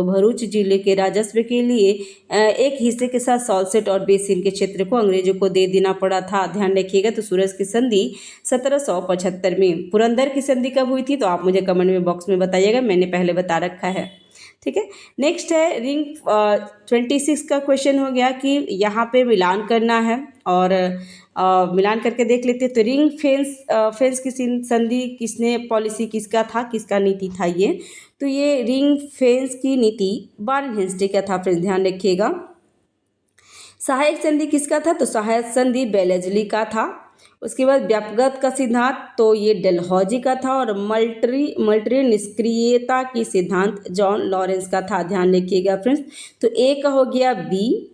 भरूच जिले के राजस्व के लिए एक हिस्से के साथ सॉल्सेट और बेसिन के क्षेत्र को अंग्रेजों को दे देना पड़ा था। ध्यान रखिएगा। तो सूरत की संधि 1775 में। पुरंदर की संधि कब हुई थी, तो आप मुझे कमेंट में बॉक्स में बताइएगा, मैंने पहले बता रखा है। ठीक है, नेक्स्ट है रिंग 26 का क्वेश्चन हो गया कि यहाँ पे मिलान करना है और मिलान करके देख लेते हैं। तो रिंग फेंस की संधि किसने पॉलिसी, किसका था, किसका नीति था ये, तो ये रिंग फेंस की नीति वारेन हेस्टिंग का था फ्रेंड्स, ध्यान रखिएगा। सहायक संधि किसका था, तो सहायक संधि बेलेजली का था। उसके बाद व्यापगत का सिद्धांत, तो ये डलहौजी का था। और मल्टी निष्क्रियता की सिद्धांत जॉन लॉरेंस का था, ध्यान रखिएगा फ्रेंड्स। तो ए का हो गया बी।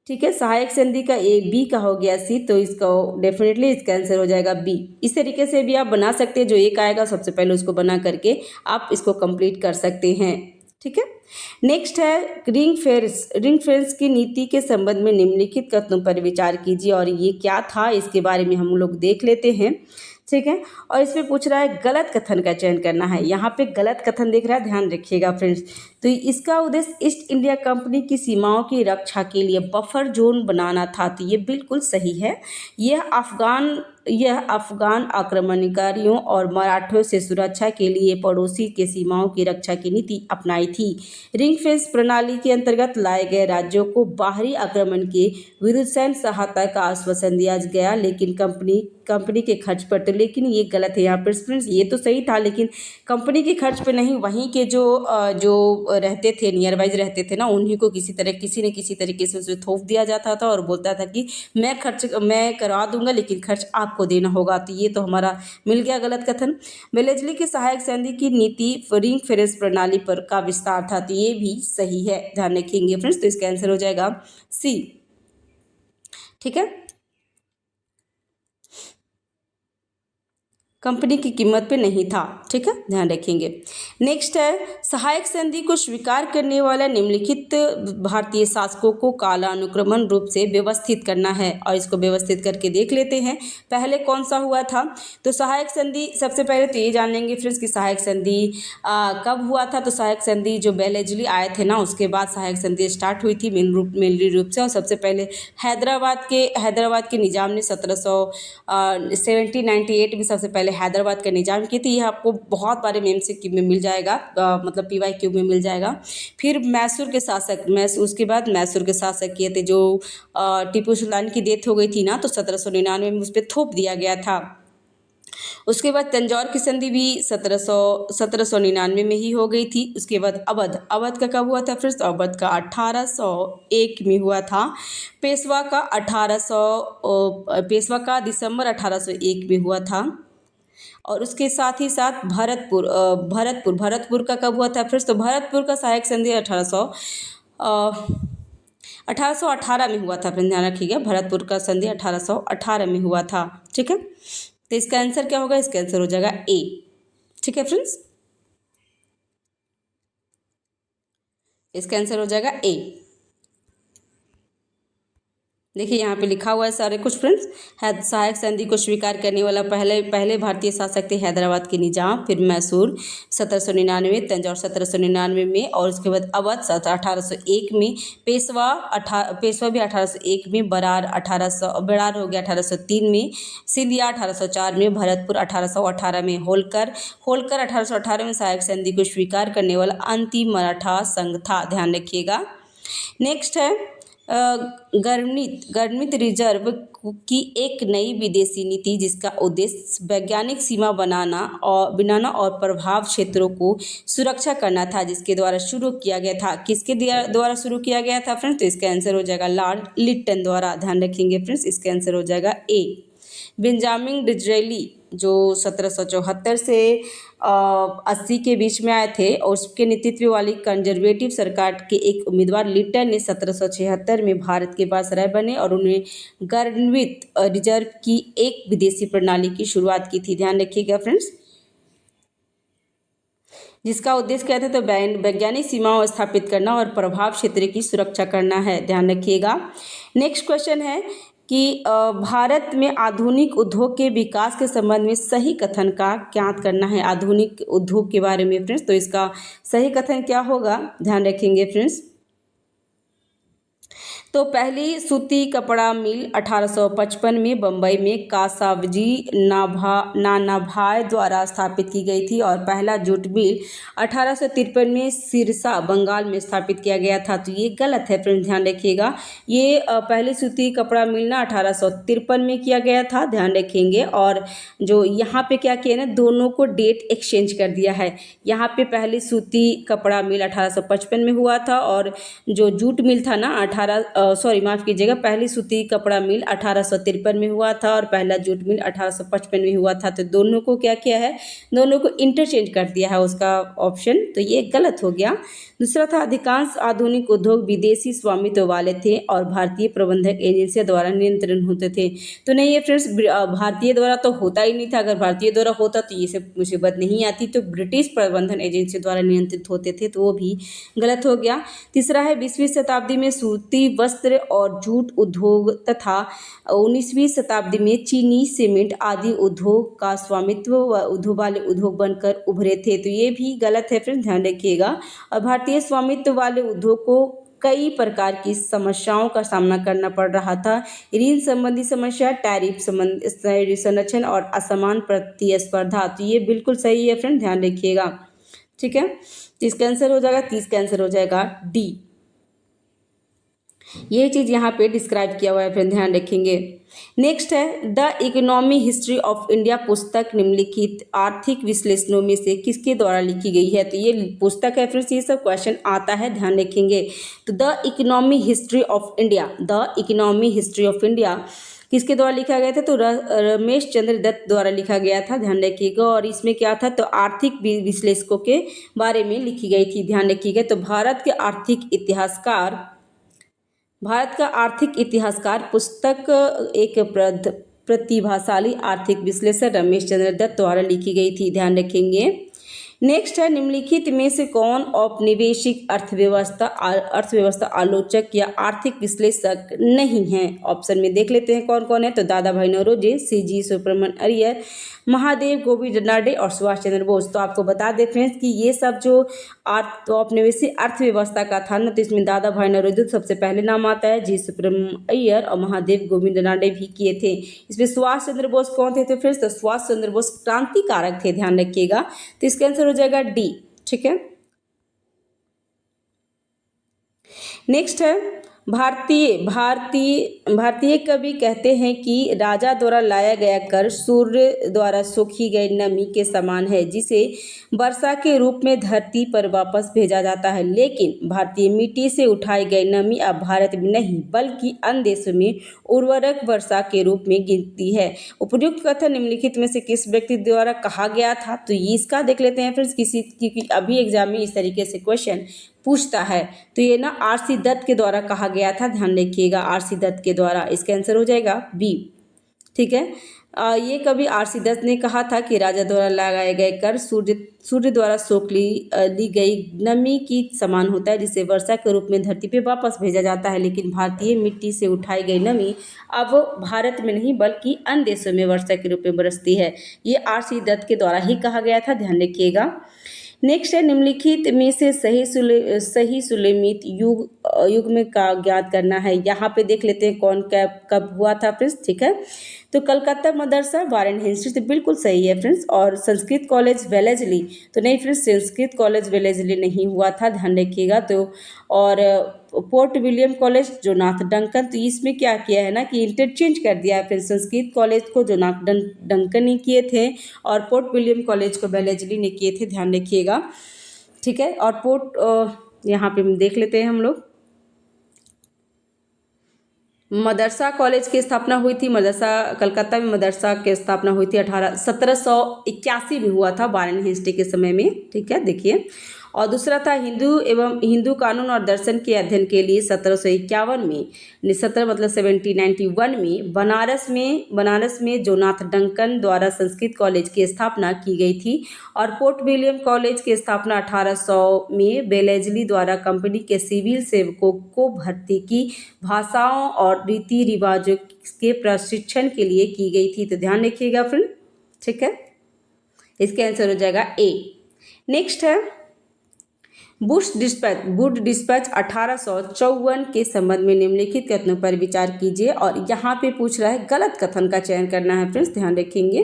ठीक है, सहायक संधि का ए, बी का हो गया सी। तो इसका डेफिनेटली इसका आंसर हो जाएगा बी। इस तरीके से भी आप बना सकते हैं, जो एक आएगा सबसे पहले उसको बना करके आप इसको कंप्लीट कर सकते हैं। ठीक है, नेक्स्ट है रिंग फेंस की नीति के संबंध में निम्नलिखित कथनों पर विचार कीजिए। और ये क्या था, इसके बारे में हम लोग देख लेते हैं। ठीक है, और इसमें पूछ रहा है गलत कथन का चयन करना है। यहाँ पे गलत कथन दिख रहा है, ध्यान रखिएगा फ्रेंड्स। तो इसका उद्देश्य ईस्ट इंडिया कंपनी की सीमाओं की रक्षा के लिए बफर जोन बनाना था। तो ये बिल्कुल सही है। यह अफगान आक्रमणकारियों और मराठों से सुरक्षा के लिए पड़ोसी के सीमाओं की रक्षा की नीति अपनाई थी। रिंग फेंस प्रणाली के अंतर्गत लाए गए राज्यों को बाहरी आक्रमण के विरुद्ध सैन्य सहायता का आश्वासन दिया गया, लेकिन कंपनी के खर्च पर। तो लेकिन ये गलत है यहाँ पर फ्रेंड्स, ये तो सही था लेकिन कंपनी के खर्च पे नहीं, वहीं के जो रहते थे, नियर बाइज रहते थे ना, उन्हीं को किसी न किसी तरीके से उसमें थोप दिया जाता था और बोलता था कि मैं करवा दूंगा लेकिन खर्च आपको देना होगा। तो ये तो हमारा मिल गया गलत कथन। बेलेजली की सहायक संधि की नीति रिंग फेंस प्रणाली पर का विस्तार था। तो ये भी सही है, ध्यान रखेंगे फ्रेंड्स। तो इसका आंसर हो जाएगा सी। ठीक है, कंपनी की कीमत पे नहीं था। ठीक है, ध्यान रखेंगे। नेक्स्ट है सहायक संधि को स्वीकार करने वाला निम्नलिखित भारतीय शासकों को कालानुक्रमण रूप से व्यवस्थित करना है। और इसको व्यवस्थित करके देख लेते हैं पहले कौन सा हुआ था। तो सहायक संधि सबसे पहले तो ये जान लेंगे फ्रेंड्स कि सहायक संधि कब हुआ था। तो सहायक संधि जो बेलेजली आए थे ना, उसके बाद सहायक संधि स्टार्ट हुई थी मेनली रूप से। और सबसे पहले हैदराबाद के निजाम ने 1798 में सबसे पहले हैदराबाद का निजाम की थी। यह आपको बहुत बारे में MCQ में मिल जाएगा, मतलब PYQ में मिल जाएगा। फिर मैसूर के शासक उसके बाद मैसूर के शासक किए थे, जो टीपू सुल्तान की डेथ हो गई थी ना, तो 1799 में उस पर थोप दिया गया था। उसके बाद तंजौर की संधि भी 1799 में ही हो गई थी। उसके बाद अवध का कब हुआ था फ्रेंड्स? तो अवध का 1801 में हुआ था। पेशवा का दिसंबर 1801 में हुआ था। और उसके साथ ही साथ भरतपुर का कब हुआ था फ्रेंड्स? तो भरतपुर का सहायक संधि 1818 में हुआ था। फ्रेंड्स ध्यान रखिएगा, भरतपुर का संधि 1818 में हुआ था। ठीक है, तो इसका आंसर क्या होगा? इसका आंसर हो जाएगा ए। ठीक है फ्रेंड्स, इसका आंसर हो जाएगा ए। देखिए यहाँ पे लिखा हुआ है सारे कुछ फ्रेंड्स। सहायक संधि को स्वीकार करने वाला पहले भारतीय शासक थे हैदराबाद के निजाम, फिर मैसूर 1799, तंजौर 1799 में, और उसके बाद अवध 1801 में, पेशवा भी 1801 में, बरार हो गया 1803 में, सिंधिया 1804 में, भरतपुर 1818 में, होलकर 1818 में सहायक संधि को स्वीकार करने वाला अंतिम मराठा संघ था। ध्यान रखिएगा। नेक्स्ट है गरमित रिजर्व की एक नई विदेशी नीति, जिसका उद्देश्य वैज्ञानिक सीमा बनाना और प्रभाव क्षेत्रों को सुरक्षा करना था, जिसके द्वारा शुरू किया गया था। किसके द्वारा शुरू किया गया था फ्रेंड्स? तो इसका आंसर हो जाएगा लॉर्ड लिटन द्वारा। ध्यान रखेंगे फ्रेंड्स, इसका आंसर हो जाएगा ए। बेंजामिन डिज़रायली जो 1774 से 80 के बीच में आए थे, और उसके नेतृत्व वाली कंजर्वेटिव सरकार के एक उम्मीदवार लिटन ने 1776 में भारत के बादशाह बने और उन्हें गरमित रिजर्व की एक विदेशी प्रणाली की शुरुआत की थी। ध्यान रखिएगा फ्रेंड्स, जिसका उद्देश्य क्या था? तो वैज्ञानिक सीमाओं स्थापित करना और प्रभाव क्षेत्र की सुरक्षा करना है। ध्यान रखिएगा। नेक्स्ट क्वेश्चन है कि भारत में आधुनिक उद्योग के विकास के संबंध में सही कथन का ज्ञात करना है। आधुनिक उद्योग के बारे में फ्रेंड्स, तो इसका सही कथन क्या होगा? ध्यान रखेंगे फ्रेंड्स। तो पहली सूती कपड़ा मिल 1855 में बम्बई में कासावजी नानाभाई द्वारा स्थापित की गई थी, और पहला जूट मिल 1853 में सिरसा बंगाल में स्थापित किया गया था। तो ये गलत है फ्रेंड्स, ध्यान रखिएगा। ये पहली सूती कपड़ा मिल ना 1853 में किया गया था। ध्यान रखेंगे। और जो यहाँ पे क्या किया ना, दोनों को डेट एक्सचेंज कर दिया है। यहाँ पे पहली सूती कपड़ा मिल 1855 में हुआ था, और जो जूट मिल था ना माफ़ कीजिएगा, पहली सूती कपड़ा मिल 1853 में हुआ था और पहला जूट मिल 1855 में हुआ था। तो दोनों को क्या किया है? दोनों को इंटरचेंज कर दिया है उसका ऑप्शन, तो ये गलत हो गया। दूसरा था अधिकांश आधुनिक उद्योग विदेशी स्वामित्व वाले थे और भारतीय प्रबंधक एजेंसियों द्वारा नियंत्रण होते थे। तो नहीं, ये फ्रेंड्स भारतीय द्वारा तो होता ही नहीं था। अगर भारतीय द्वारा होता तो ये सब मुसीबत नहीं आती। तो ब्रिटिश प्रबंधन एजेंसी द्वारा नियंत्रित होते थे, तो वो भी गलत हो गया। तीसरा है 20वीं शताब्दी में सूती वस्त्र और जूट उद्योग तथा 19वीं शताब्दी में चीनी सीमेंट आदि उद्योग का स्वामित्व उद्योग वाले उद्योग बनकर उभरे थे। तो ये भी गलत है फ्रेंड्स, ध्यान रखिएगा। और भारतीय स्वामित्व वाले उद्योग को कई प्रकार की समस्याओं का सामना करना पड़ रहा था। ऋण संबंधी समस्या, टैरिफ संबंधी संरक्षण और असमान प्रतिस्पर्धा। तो ये बिल्कुल सही है फ्रेंड, ध्यान रखिएगा। ठीक है, तो इसका आंसर हो जाएगा 30 का आंसर हो जाएगा डी। ये चीज़ यहाँ पे डिस्क्राइब किया हुआ है फ्रेंड, ध्यान रखेंगे। नेक्स्ट है the economy history of India पुस्तक निम्नलिखित आर्थिक विश्लेषणों में से किसके द्वारा लिखी गई है? तो ये पुस्तक है फ्रेंड्स, ये सब क्वेश्चन आता है, ध्यान रखेंगे। तो the economy history of India किसके द्वारा लिखा गया था? तो रमेश चंद्र दत्त द्वारा लिखा गया था, ध्यान रखिएगा। और इसमें क्या था? तो आर्थिक विश्लेषकों के बारे में लिखी गई थी, ध्यान रखिएगा। तो भारत का आर्थिक इतिहासकार पुस्तक एक प्रतिभाशाली आर्थिक विश्लेषक रमेश चंद्र दत्त द्वारा लिखी गई थी, ध्यान रखेंगे। नेक्स्ट है निम्नलिखित में से कौन औपनिवेशिक अर्थव्यवस्था आलोचक या आर्थिक विश्लेषक नहीं है? ऑप्शन में देख लेते हैं कौन कौन है। तो दादा भाई नौरोजी, सी.जी. सुब्रमण्यम अय्यर, महादेव गोविंद रनाडे और सुभाष चंद्र बोस। तो आपको बता दें फ्रेंड्स कि ये सब जो औपनिवेशिक अर्थव्यवस्था का था ना, तो इसमें दादा भाई नौरोजी सबसे पहले नाम आता है, जी सुब्रमण्यम अय्यर और महादेव गोविंद रनाडे भी किए थे। इसमें सुभाष चंद्र बोस कौन थे? तो फ्रेंड्स तो सुभाष चंद्र बोस क्रांतिकारक थे, ध्यान रखिएगा। तो इसका आंसर हो जाएगा डी। ठीक है, नेक्स्ट है भारतीय कवि कहते हैं कि राजा द्वारा लाया गया कर सूर्य द्वारा सोखी गई नमी के समान है, जिसे वर्षा के रूप में धरती पर वापस भेजा जाता है। लेकिन भारतीय मिट्टी से उठाई गई नमी अब भारत में नहीं बल्कि अन्य देशों में उर्वरक वर्षा के रूप में गिरती है। उपयुक्त कथन निम्नलिखित में से किस व्यक्ति द्वारा कहा गया था? तो इसका देख लेते हैं फ्रेंड्स, क्योंकि अभी एग्जाम में इस तरीके से क्वेश्चन पूछता है। तो ये ना आर.सी. दत्त के द्वारा कहा गया था, ध्यान रखिएगा, आर.सी. दत्त के द्वारा। इसका आंसर हो जाएगा बी। ठीक है, ये कवि आर.सी. दत्त ने कहा था कि राजा द्वारा लगाए गए कर सूर्य द्वारा सोख ली गई नमी की समान होता है, जिसे वर्षा के रूप में धरती पे वापस भेजा जाता है। लेकिन भारतीय मिट्टी से उठाई गई नमी अब भारत में नहीं बल्कि अन्य देशों में वर्षा के रूप में बरसती है। ये आर.सी. दत्त के द्वारा ही कहा गया था, ध्यान रखिएगा। नेक्स्ट है, निम्नलिखित में से सही सुलेमित युग में का ज्ञात करना है। यहाँ पे देख लेते हैं कौन कब हुआ था फ्रेंड्स। ठीक है, तो कलकत्ता मदरसा वाराणसी तो बिल्कुल सही है फ्रेंड्स। और संस्कृत कॉलेज वेलेजली तो नहीं फ्रेंड्स, संस्कृत कॉलेज वेलेजली नहीं हुआ था, ध्यान रखिएगा। तो और पोर्ट विलियम कॉलेज जोनाथ डंकन, तो इसमें क्या किया है ना कि इंटरचेंज कर दिया है। फिर संस्कृत कॉलेज को जोनाथ डंकन ने किए थे और पोर्ट विलियम कॉलेज को वेलेजली ने किए थे, ध्यान रखिएगा। ठीक है, और यहाँ पे देख लेते हैं हम लोग। मदरसा कॉलेज की स्थापना हुई थी, कलकत्ता में मदरसा की स्थापना हुई थी 1781 में हुआ था, वाराणसी के समय में। ठीक है, देखिए। और दूसरा था हिंदू कानून और दर्शन के अध्ययन के लिए 1751 में 1791 में बनारस में जोनाथ डंकन द्वारा संस्कृत कॉलेज की स्थापना की गई थी। और पोर्ट विलियम कॉलेज की स्थापना 1800 में बेलेजली द्वारा कंपनी के सिविल सेवकों को भर्ती की भाषाओं और रीति रिवाजों के प्रशिक्षण के लिए की गई थी। तो ध्यान रखिएगा फ्रेंड। ठीक है, इसका आंसर हो जाएगा ए। नेक्स्ट है, बुश डिस्पैच 1854 के संबंध में निम्नलिखित कथनों पर विचार कीजिए। और यहाँ पे पूछ रहा है गलत कथन का चयन करना है फ्रेंड्स, ध्यान रखेंगे।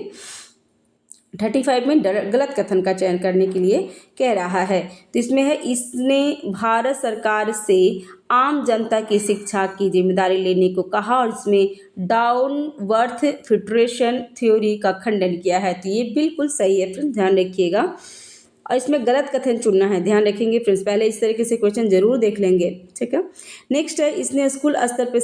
35 में गलत कथन का चयन करने के लिए कह रहा है। तो इसमें है, इसने भारत सरकार से आम जनता की शिक्षा की जिम्मेदारी लेने को कहा और इसमें डाउनवर्थ फिल्ट्रेशन थ्योरी का खंडन किया है। तो ये बिल्कुल सही है फ्रेंड्स, ध्यान रखिएगा। और इसमें गलत कथन चुनना है, ध्यान रखेंगे फ्रेंड्स। पहले इस तरीके से क्वेश्चन जरूर देख लेंगे। ठीक है, नेक्स्ट है, इसने स्कूल स्तर पर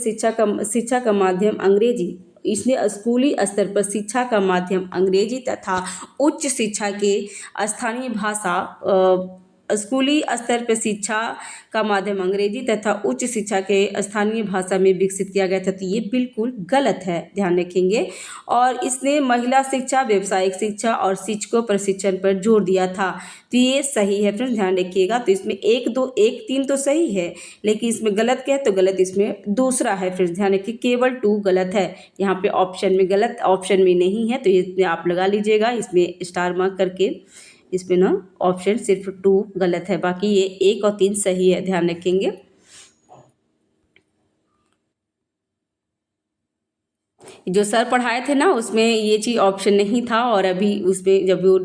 शिक्षा का माध्यम अंग्रेजी इसने स्कूली स्तर पर शिक्षा का माध्यम अंग्रेजी तथा उच्च शिक्षा के स्थानीय भाषा स्कूली स्तर पर शिक्षा का माध्यम अंग्रेजी तथा उच्च शिक्षा के स्थानीय भाषा में विकसित किया गया था। तो ये बिल्कुल गलत है, ध्यान रखेंगे। और इसने महिला शिक्षा, व्यावसायिक शिक्षा और शिक्षकों प्रशिक्षण पर जोर दिया था। तो ये सही है फ्रेंड्स, ध्यान रखिएगा। तो इसमें 1, 2, 1, 3 तो सही है, लेकिन इसमें गलत क्या है? तो गलत इसमें दूसरा है फ्रेंड्स, ध्यान रखिए। केवल 2 गलत है, यहाँ पे ऑप्शन में गलत, ऑप्शन में नहीं है। तो ये आप लगा लीजिएगा, इसमें स्टार मार्क करके। इसमें ना ऑप्शन सिर्फ 2 गलत है, बाकी ये 1 और 3 सही है, ध्यान रखेंगे। जो सर पढ़ाए थे ना उसमें ये चीज़ ऑप्शन नहीं था, और अभी उसमें जब वो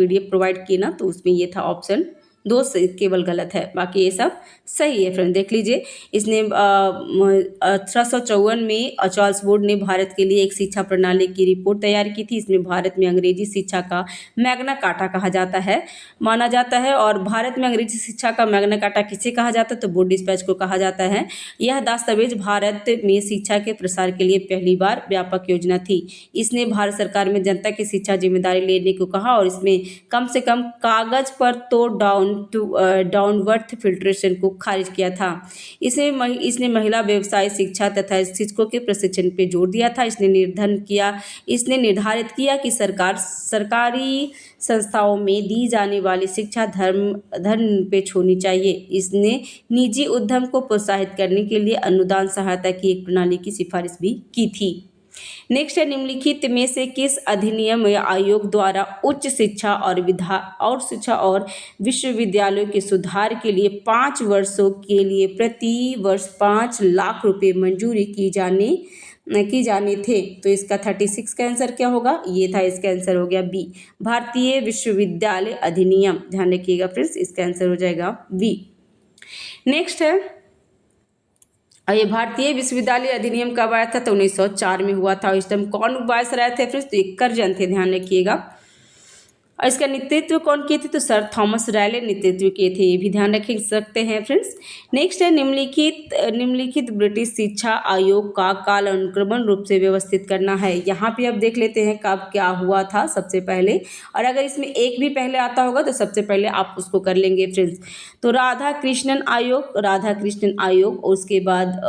PDF प्रोवाइड किए ना तो उसमें ये था ऑप्शन 2 से केवल गलत है, बाकी ये सब सही है फ्रेंड। देख लीजिए, इसने 1854 में चार्ल्स बोर्ड ने भारत के लिए एक शिक्षा प्रणाली की रिपोर्ट तैयार की थी। इसमें भारत में अंग्रेजी शिक्षा का मैग्ना कार्टा कहा जाता है, माना जाता है। और भारत में अंग्रेजी शिक्षा का मैग्ना कार्टा किसे कहा जाता है? तो बोर्ड डिस्पैच को कहा जाता है। यह दस्तावेज भारत में शिक्षा के प्रसार के लिए पहली बार व्यापक योजना थी। इसने भारत सरकार में जनता की शिक्षा जिम्मेदारी लेने को कहा और इसमें कम से कम कागज पर तो डाउनवर्थ फिल्ट्रेशन को खारिज किया था। इसने महिला व्यवसाय शिक्षा तथा शिक्षकों के प्रशिक्षण पे जोर दिया था। इसने निर्धारित किया कि सरकारी संस्थाओं में दी जाने वाली शिक्षा धर्म निरपेक्ष होनी चाहिए। इसने निजी उद्यम को प्रोत्साहित करने के लिए अनुदान सहायता की एक प्रणाली की सिफारिश भी की थी। नेक्स्ट है, निम्नलिखित में से किस अधिनियम या आयोग द्वारा उच्च शिक्षा और विश्वविद्यालयों के सुधार के लिए 5 वर्षों के लिए प्रति वर्ष 5 लाख रुपए मंजूरी की जाने थे? तो इसका 36 का आंसर क्या होगा? ये था, इसका आंसर हो गया बी, भारतीय विश्वविद्यालय अधिनियम। ध्यान रखिएगा फ्रेंड्स, इसका आंसर हो जाएगा बी। नेक्स्ट है, और ये भारतीय विश्वविद्यालय अधिनियम कब आया था? तो 1904 में हुआ था। और इस टाइम कौन वायसराय थे फ्रेंड्स? तो ये कर्जन थे, ध्यान रखिएगा। और इसका नेतृत्व कौन किए थे? तो सर थॉमस रायले नेतृत्व किए थे, ये भी ध्यान रख सकते हैं फ्रेंड्स। नेक्स्ट है निम्नलिखित ब्रिटिश शिक्षा आयोग का काल अनुक्रमण रूप से व्यवस्थित करना है। यहाँ पे अब देख लेते हैं कब क्या हुआ था सबसे पहले, और अगर इसमें एक भी पहले आता होगा तो सबसे पहले आप उसको कर लेंगे फ्रेंड्स। तो राधा कृष्णन आयोग, उसके बाद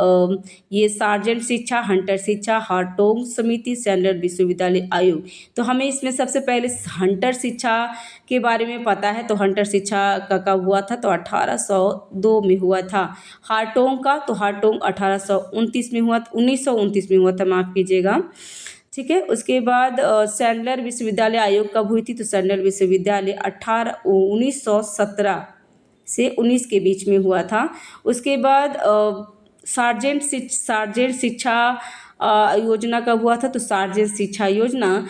ये सार्जेंट शिक्षा, हंटर शिक्षा, हार्टोग समिति, स्टैंडर्ड विश्वविद्यालय आयोग। तो हमें इसमें सबसे पहले हंटर शिक्षा के बारे में पता है। तो हंटर शिक्षा का कब हुआ था? तो 1802 में हुआ था। हार्टोग का, तो हार्टोग 1829 में हुआ, 1929 में हुआ था, माफ कीजिएगा। ठीक है, उसके बाद सैंडलर विश्वविद्यालय आयोग कब हुई थी? तो सैंडलर विश्वविद्यालय 1917 से 19 के बीच में हुआ था। उसके बाद सार्जेंट शिक्षा योजना कब हुआ था? तो सार्जेंट शिक्षा योजना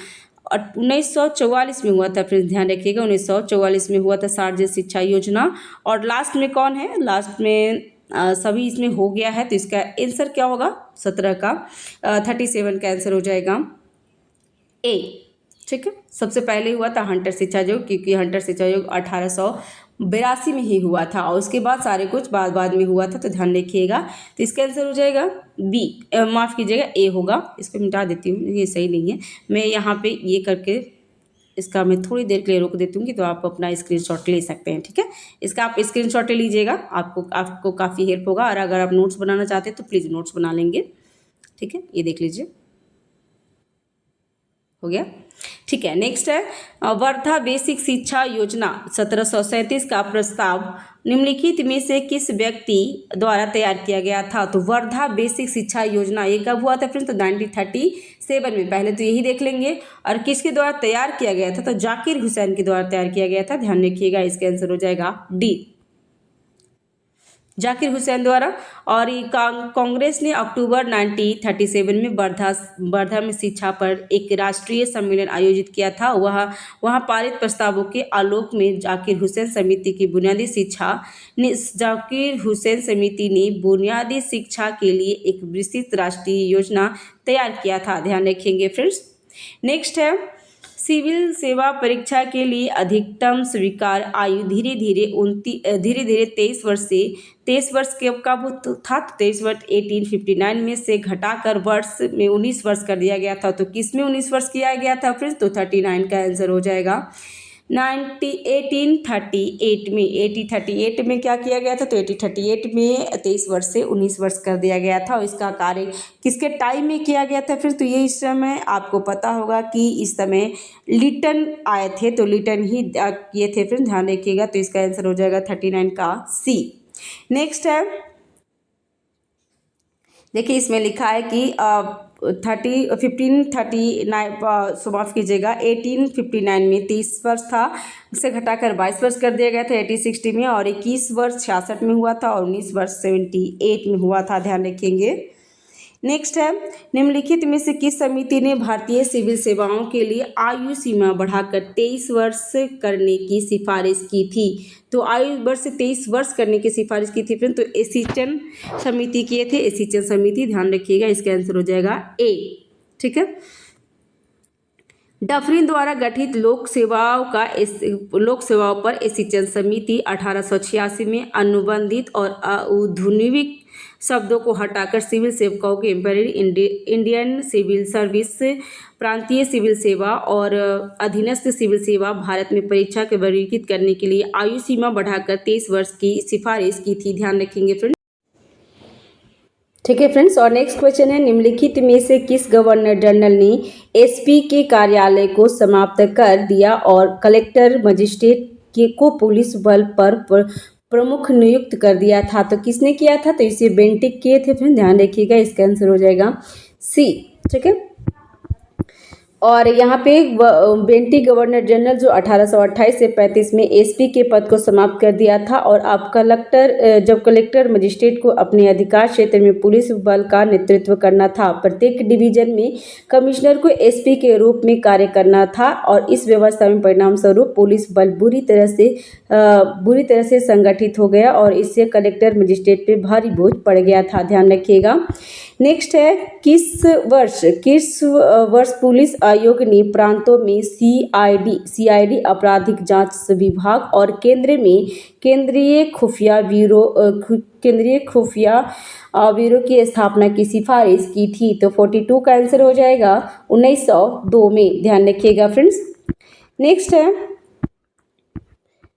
1944 में हुआ था फ्रेंड्स, ध्यान रखिएगा। 1944 में हुआ था सार्जेंट शिक्षा योजना। और लास्ट में कौन है? लास्ट में सभी इसमें हो गया है, तो इसका आंसर क्या होगा? 17 का 37 का आंसर हो जाएगा ए। ठीक है, सबसे पहले हुआ था हंटर शिक्षा आयोग, क्योंकि हंटर शिक्षा आयोग 1882 में ही हुआ था, और उसके बाद सारे कुछ बाद में हुआ था, तो ध्यान रखिएगा। तो इसका आंसर हो जाएगा बी, माफ़ कीजिएगा ए होगा। इसको मिटा देती हूँ, ये सही नहीं है। मैं यहाँ पे ये करके इसका मैं थोड़ी देर के लिए रोक देती हूँ कि तो आप अपना स्क्रीनशॉट ले सकते हैं। ठीक है, इसका आप स्क्रीनशॉट ले लीजिएगा, आपको काफ़ी हेल्प होगा। और अगर आप नोट्स बनाना चाहते हैं तो प्लीज़ नोट्स बना लेंगे। ठीक है, ये देख लीजिए, हो गया। ठीक है, नेक्स्ट है वर्धा बेसिक शिक्षा योजना 1737 का प्रस्ताव निम्नलिखित में से किस व्यक्ति द्वारा तैयार किया गया था? तो वर्धा बेसिक शिक्षा योजना ये कब हुआ था फ्रेंड्स? तो 1937 में। पहले तो यही देख लेंगे, और किसके द्वारा तैयार किया गया था? तो जाकिर हुसैन के द्वारा तैयार किया गया था, ध्यान रखिएगा। इसका आंसर हो जाएगा डी, जाकिर हुसैन द्वारा। और ये कांग्रेस ने अक्टूबर 1937 में वर्धा में शिक्षा पर एक राष्ट्रीय सम्मेलन आयोजित किया था। वहाँ पारित प्रस्तावों के आलोक में जाकिर हुसैन समिति ने बुनियादी शिक्षा के लिए एक विस्तृत राष्ट्रीय योजना तैयार किया था, ध्यान रखेंगे फ्रेंड्स। नेक्स्ट है सिविल सेवा परीक्षा के लिए अधिकतम स्वीकार आयु धीरे धीरे 23 वर्ष के कब था? 23 वर्ष 1859 में से घटाकर वर्ष में 19 वर्ष कर दिया गया था। तो किस में 19 वर्ष किया गया था फ्रेंड्स? तो 39 का आंसर हो जाएगा 1838 में क्या किया गया था? तो 1838 में 23 वर्ष से 19 वर्ष कर दिया गया था। और इसका कार्य किसके टाइम में किया गया था फिर? तो ये इस समय आपको पता होगा कि इस समय लिटन आए थे, तो लिटन ही किए थे फिर, ध्यान रखिएगा। तो इसका आंसर हो जाएगा 39 का सी। नेक्स्ट है, देखिए इसमें लिखा है कि 1859 में 30 वर्ष था, उसे घटाकर 22 वर्ष कर दिया गया था 1860 में। और 21 वर्ष 66 में हुआ था, और 19 वर्ष 78 में हुआ था, ध्यान रखेंगे। नेक्स्ट है निम्नलिखित में से किस समिति ने भारतीय सिविल सेवाओं के लिए आयु सीमा बढ़ाकर 23 वर्ष करने की सिफारिश की थी? तो आयु वर्ष से 23 वर्ष करने की सिफारिश की थी फ्रेंड, तो एसिचन समिति किए थे, एसिचन समिति, ध्यान रखिएगा। इसका आंसर हो जाएगा ए। ठीक है, डफरिन द्वारा गठित लोक सेवाओं पर एसिचन समिति 1886 में अनुबंधित और आधुनिक शब्दों को हटाकर सिविल सेवकों के इंडियन सिविल सर्विस, प्रांतीय सिविल सेवा और अधीनस्थ सिविल सेवा भारत में परीक्षा के वर्गीकृत करने के लिए आयु सीमा बढ़ाकर 23 वर्ष की सिफारिश की थी, ध्यान रखेंगे फ्रेंड्स। ठीक है फ्रेंड्स, और नेक्स्ट क्वेश्चन है निम्नलिखित में से किस गवर्नर जनरल ने एसपी के कार्यालय को समाप्त कर दिया और कलेक्टर मजिस्ट्रेट को पुलिस बल पर प्रमुख नियुक्त कर दिया था? तो किसने किया था? तो इसे बेंटिक किए थे फ्रेंड, ध्यान रखिएगा। इसका आंसर हो जाएगा सी। ठीक है, और यहाँ पे बेंटी गवर्नर जनरल जो 1828 से 35 में एसपी के पद को समाप्त कर दिया था। और अब जब कलेक्टर मजिस्ट्रेट को अपने अधिकार क्षेत्र में पुलिस बल का नेतृत्व करना था। प्रत्येक डिवीजन में कमिश्नर को एसपी के रूप में कार्य करना था। और इस व्यवस्था में परिणाम स्वरूप पुलिस बल बुरी तरह से संगठित हो गया और इससे कलेक्टर मजिस्ट्रेट पे भारी बोझ पड़ गया था। ध्यान रखिएगा। नेक्स्ट है, किस वर्ष पुलिस आयोग ने प्रांतों में सीआईडी आपराधिक जांच विभाग और केंद्र में केंद्रीय खुफिया ब्यूरो की स्थापना की सिफारिश की थी? तो 42 का आंसर हो जाएगा 1902 में। ध्यान रखिएगा फ्रेंड्स। नेक्स्ट है,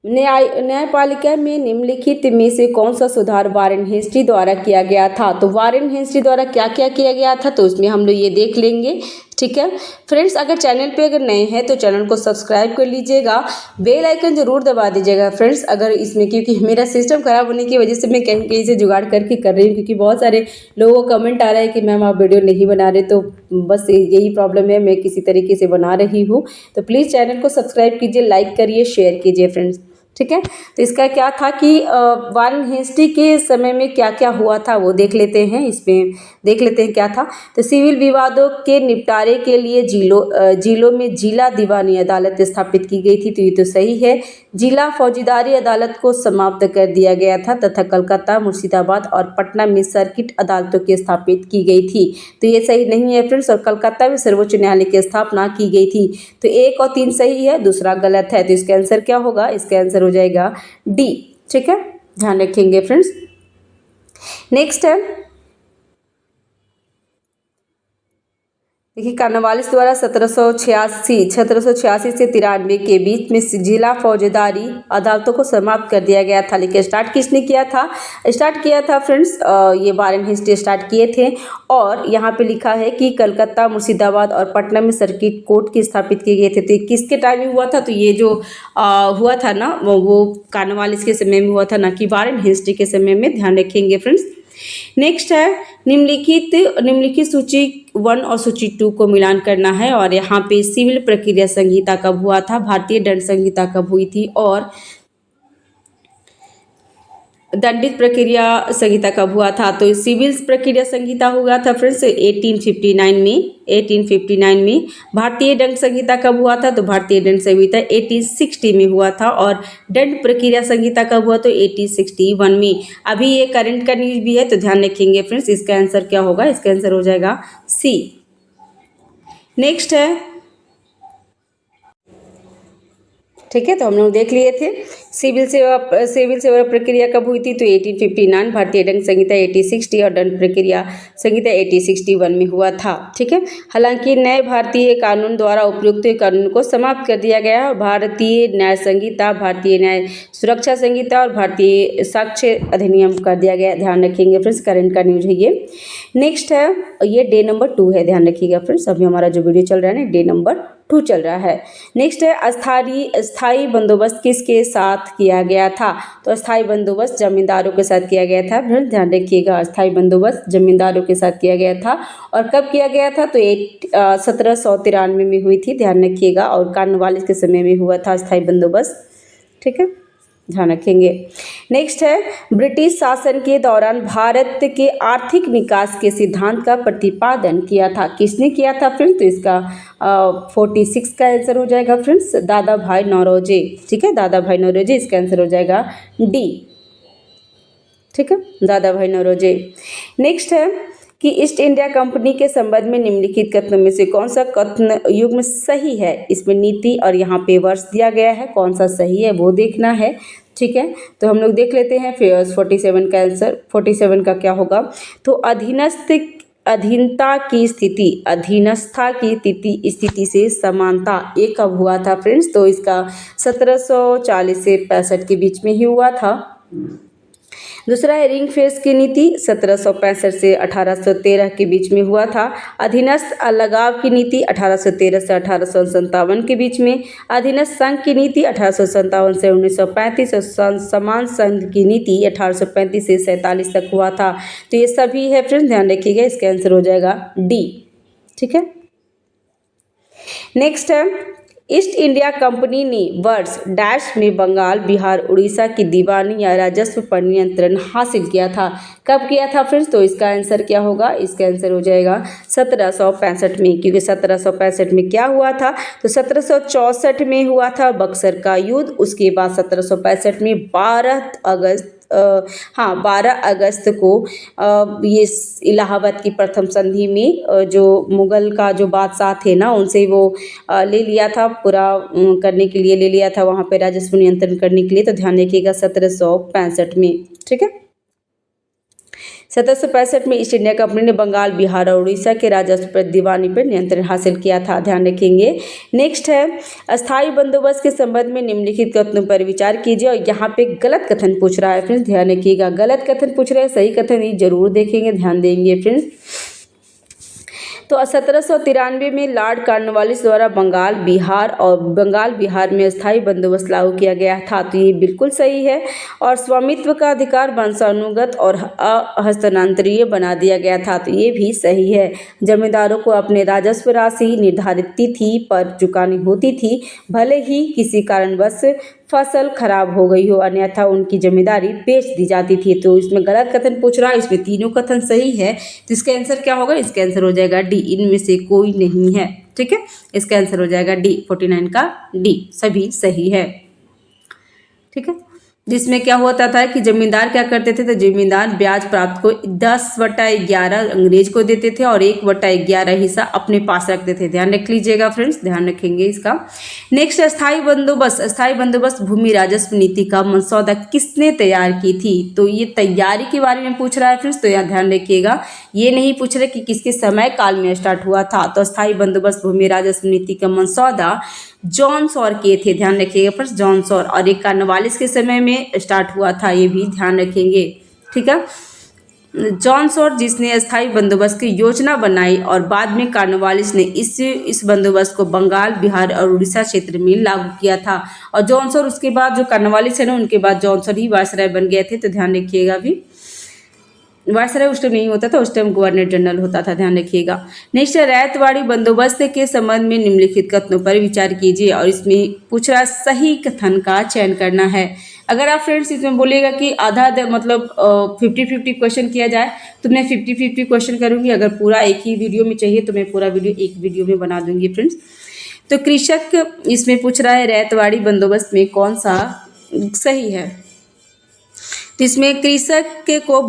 न्यायपालिका में निम्नलिखित में से कौन सा सुधार वारेन हेस्टी द्वारा किया गया था? तो वारेन हेस्टी द्वारा क्या क्या किया गया था, तो उसमें हम लोग ये देख लेंगे। ठीक है फ्रेंड्स, अगर चैनल पे अगर नए हैं तो चैनल को सब्सक्राइब कर लीजिएगा, बेल आइकन जरूर दबा दीजिएगा फ्रेंड्स। अगर इसमें, क्योंकि मेरा सिस्टम खराब होने की वजह से मैं कहीं कहीं से जुगाड़ करके कर रही हूँ, क्योंकि बहुत सारे लोगों को कमेंट आ रहा है कि मैम आप वीडियो नहीं बना रहे, तो बस यही प्रॉब्लम है, मैं किसी तरीके से बना रही हूँ। तो प्लीज़ चैनल को सब्सक्राइब कीजिए, लाइक करिए, शेयर कीजिए फ्रेंड्स। ठीक है, तो इसका क्या था कि वारेन हेस्टी के समय में क्या क्या हुआ था वो देख लेते हैं। इसमें देख लेते हैं क्या था। तो सिविल विवादों के निपटारे के लिए जिलों में जिला दीवानी अदालत स्थापित की गई थी। तो ये तो सही है। जिला फौजदारी अदालत को समाप्त कर दिया गया था तथा कलकत्ता, मुर्शिदाबाद और पटना में सर्किट अदालतों की स्थापित की गई थी। तो ये सही नहीं है फ्रेंड्स। और कलकत्ता में सर्वोच्च न्यायालय की स्थापना की गई थी। तो 1 और 3 सही है, दूसरा गलत है। तो इसका आंसर क्या होगा? इसका आंसर हो जाएगा डी। ठीक है, ध्यान रखेंगे फ्रेंड्स। नेक्स्ट है, देखिए, कार्नवालिस द्वारा 1786 से 93 के बीच में जिला फौजदारी अदालतों को समाप्त कर दिया गया था। लेकिन स्टार्ट किसने किया था? स्टार्ट किया था फ्रेंड्स, ये वारेन हेस्टी स्टार्ट किए थे। और यहाँ पे लिखा है कि कलकत्ता, मुर्शिदाबाद और पटना में सर्किट कोर्ट की स्थापित किए गए थे। तो ये किसके टाइम में हुआ था? तो ये जो हुआ था ना, वो कार्नवालिस के समय में हुआ था, ना कि वारेन हेस्टी के समय में। ध्यान रखेंगे फ्रेंड्स। नेक्स्ट है, निम्नलिखित सूची 1 और सूची 2 को मिलान करना है। और यहाँ पे सिविल प्रक्रिया संहिता कब हुआ था, भारतीय दंड संहिता कब हुई थी, और दंडित प्रक्रिया संहिता कब हुआ था? तो सिविल प्रक्रिया संहिता हुआ था फ्रेंड्स 1859 में। भारतीय दंड संहिता कब हुआ था? तो भारतीय दंड संहिता 1860 में हुआ था। और दंड प्रक्रिया संहिता कब हुआ? तो 1861 में। अभी ये करंट का न्यूज भी है, तो ध्यान रखेंगे फ्रेंड्स। इसका आंसर क्या होगा? इसका आंसर हो जाएगा सी। नेक्स्ट है, ठीक है, तो हम लोग देख लिए थे सिविल सेवा प्रक्रिया कब हुई थी? तो 1859, भारतीय दंड संहिता 1860 और दंड प्रक्रिया संहिता 1861 में हुआ था। ठीक है, हालांकि नए भारतीय कानून द्वारा उपयुक्त कानून को समाप्त कर दिया गया। भारतीय न्याय संहिता, भारतीय न्याय सुरक्षा संहिता और भारतीय साक्ष्य अधिनियम कर दिया गया। ध्यान रखेंगे फ्रेंड्स, करंट का न्यूज है ये। नेक्स्ट है, ये डे नंबर 2 है, ध्यान रखिएगा फ्रेंड्स। अभी हमारा जो वीडियो चल रहा है ना, डे नंबर 2 चल रहा है। नेक्स्ट है, अस्थाई बंदोबस्त किसके साथ किया गया था? तो अस्थाई बंदोबस्त जमींदारों के साथ किया गया था। ध्यान रखिएगा, अस्थाई बंदोबस्त जमींदारों के साथ किया गया था। और कब किया गया था? तो 1793 में हुई थी। ध्यान रखिएगा। और कार्नवालिस के समय में हुआ था अस्थाई बंदोबस्त। ठीक है, ध्यान रखेंगे। नेक्स्ट है, ब्रिटिश शासन के दौरान भारत के आर्थिक विकास के सिद्धांत का प्रतिपादन किया था। किसने किया था फ्रेंड्स? तो इसका 46 का आंसर हो जाएगा फ्रेंड्स, दादा भाई नौरोजी। ठीक है, दादा भाई नौरोजी, इसका आंसर हो जाएगा डी। ठीक है, दादा भाई नौरोजी। नेक्स्ट है कि ईस्ट इंडिया कंपनी के संबंध में निम्नलिखित कथनों में से कौन सा कथन युग्म सही है? इसमें नीति और यहाँ पे वर्ष दिया गया है, कौन सा सही है वो देखना है। ठीक है, तो हम लोग देख लेते हैं। 47 का आंसर, 47 का क्या होगा? तो अधीनता की स्थिति, अधीनस्था की स्थिति से समानता, ये कब हुआ था फ्रेंड्स? तो इसका 1740 से 65 के बीच में ही हुआ था। दूसरा है रिंग फेंस की नीति, 1765 से 1813 के बीच में हुआ था। अधीनस्थ अलगाव की नीति 1813 से 1857 के बीच में। अधीनस्थ संघ की नीति 1857 से 1935 और समान संघ की नीति 1835 से 47 तक हुआ था। तो ये सभी है फ्रेंड्स, ध्यान रखिएगा। इसका आंसर हो जाएगा डी। ठीक है, नेक्स्ट है, ईस्ट इंडिया कंपनी ने वर्ष डैश में बंगाल, बिहार, उड़ीसा की दीवानी या राजस्व पर नियंत्रण हासिल किया था। कब किया था फ्रेंड्स? तो इसका आंसर क्या होगा? इसका आंसर हो जाएगा 1765 में, क्योंकि 1765 में क्या हुआ था? तो 1764 में हुआ था बक्सर का युद्ध। उसके बाद 1765 में 12 अगस्त को ये इलाहाबाद की प्रथम संधि में जो मुगल का जो बादशाह थे ना, उनसे वो ले लिया था, पूरा करने के लिए ले लिया था, वहाँ पे राजस्व नियंत्रण करने के लिए। तो ध्यान रखिएगा 1765 में, ठीक है। 1765 में ईस्ट इंडिया कंपनी ने बंगाल, बिहार और उड़ीसा के राजस्व पर दीवानी पर नियंत्रण हासिल किया था। ध्यान रखेंगे। नेक्स्ट है, अस्थायी बंदोबस्त के संबंध में निम्नलिखित कथनों पर विचार कीजिए। और यहाँ पे गलत कथन पूछ रहा है फ्रेंड्स, ध्यान रखिएगा। गलत कथन पूछ रहे हैं, सही कथन ही जरूर देखेंगे, ध्यान देंगे फ्रेंड्स। तो 1793 में लॉर्ड कॉर्नवालिस द्वारा बंगाल बिहार में अस्थायी बंदोबस्त लागू किया गया था। तो ये बिल्कुल सही है। और स्वामित्व का अधिकार वंशानुगत और हस्तांतरणीय बना दिया गया था। तो ये भी सही है। जमींदारों को अपने राजस्व राशि निर्धारित तिथि पर चुकानी होती थी, भले ही किसी कारणवश फसल खराब हो गई हो, अन्यथा उनकी जमींदारी बेच दी जाती थी। तो इसमें गलत कथन पूछ रहा है, इसमें तीनों कथन सही है। तो इसका आंसर क्या होगा? इसका आंसर हो जाएगा डी, इनमें से कोई नहीं है, ठीक है। इसका आंसर हो जाएगा डी, 49 का डी, सभी सही है, ठीक है। जिसमें क्या होता था कि जमींदार क्या करते थे? तो जमींदार ब्याज प्राप्त को 10/11 अंग्रेज को देते थे और 1/11 हिस्सा अपने पास रखते थे। ध्यान रख लीजिएगा फ्रेंड्स, ध्यान रखेंगे इसका। नेक्स्ट, अस्थायी बंदोबस्त भूमि राजस्व नीति का मसौदा किसने तैयार की थी? तो ये तैयारी के बारे में पूछ रहा है फ्रेंड्स, तो यहाँ ध्यान रखिएगा। ये नहीं पूछ रहे कि किसके समय काल में स्टार्ट हुआ था। तो अस्थायी बंदोबस्त भूमि राजस्व नीति का मसौदा जॉन सॉर किए थे। ध्यान रखिएगा फर्स्ट, जॉन सॉर। और एक कॉर्नवालिस के समय में स्टार्ट हुआ था, ये भी ध्यान रखेंगे, ठीक है। जॉन सॉर जिसने अस्थायी बंदोबस्त की योजना बनाई और बाद में कॉर्नवालिस ने इस बंदोबस्त को बंगाल, बिहार और उड़ीसा क्षेत्र में लागू किया था। और जॉन सॉर उसके बाद जो कॉर्नवालिस है ना, उनके बाद जॉन सॉर ही वायसराय बन गए थे। तो ध्यान रखिएगा, अभी वायसराय उस टाइम नहीं होता था, उस टाइम गवर्नर जनरल होता था, ध्यान रखिएगा। नेक्स्ट है, रैयतवाड़ी बंदोबस्त के संबंध में निम्नलिखित कथनों पर विचार कीजिए। और इसमें पूछ रहा सही कथन का चयन करना है। अगर आप फ्रेंड्स इसमें बोलेगा कि आधा मतलब 50-50 क्वेश्चन किया जाए, तो मैं 50-50 क्वेश्चन करूँगी। अगर पूरा एक ही वीडियो में चाहिए तो मैं पूरा वीडियो एक वीडियो में बना दूंगी फ्रेंड्स। तो कृषक इसमें पूछ रहा है रैयतवाड़ी बंदोबस्त में कौन सा सही है? तो इसमें कृषक को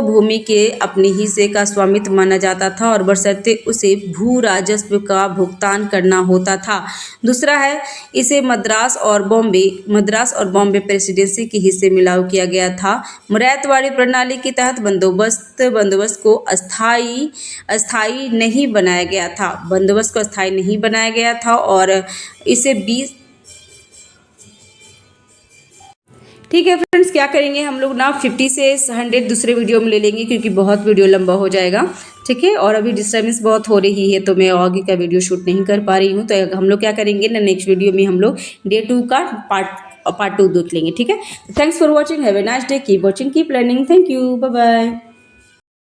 भूमि के अपने हिस्से का स्वामित्व माना जाता था और बशर्ते उसे भू राजस्व का भुगतान करना होता था। दूसरा है, इसे मद्रास और बॉम्बे प्रेसिडेंसी के हिस्से में लागू किया गया था। रैयतवाड़ी प्रणाली के तहत बंदोबस्त को अस्थायी नहीं बनाया गया था और इसे 20। ठीक है फ्रेंड्स, क्या करेंगे हम लोग ना 50 से 100 दूसरे वीडियो में ले लेंगे, क्योंकि बहुत वीडियो लंबा हो जाएगा, ठीक है। और अभी डिस्टर्बेंस बहुत हो रही है, तो मैं आगे का वीडियो शूट नहीं कर पा रही हूँ। तो हम लोग क्या करेंगे ना, नेक्स्ट वीडियो में हम लोग डे 2 का पार्ट 2 देख लेंगे, ठीक है। Thanks for watching, have a nice day, keep watching, keep learning, thank you, bye bye.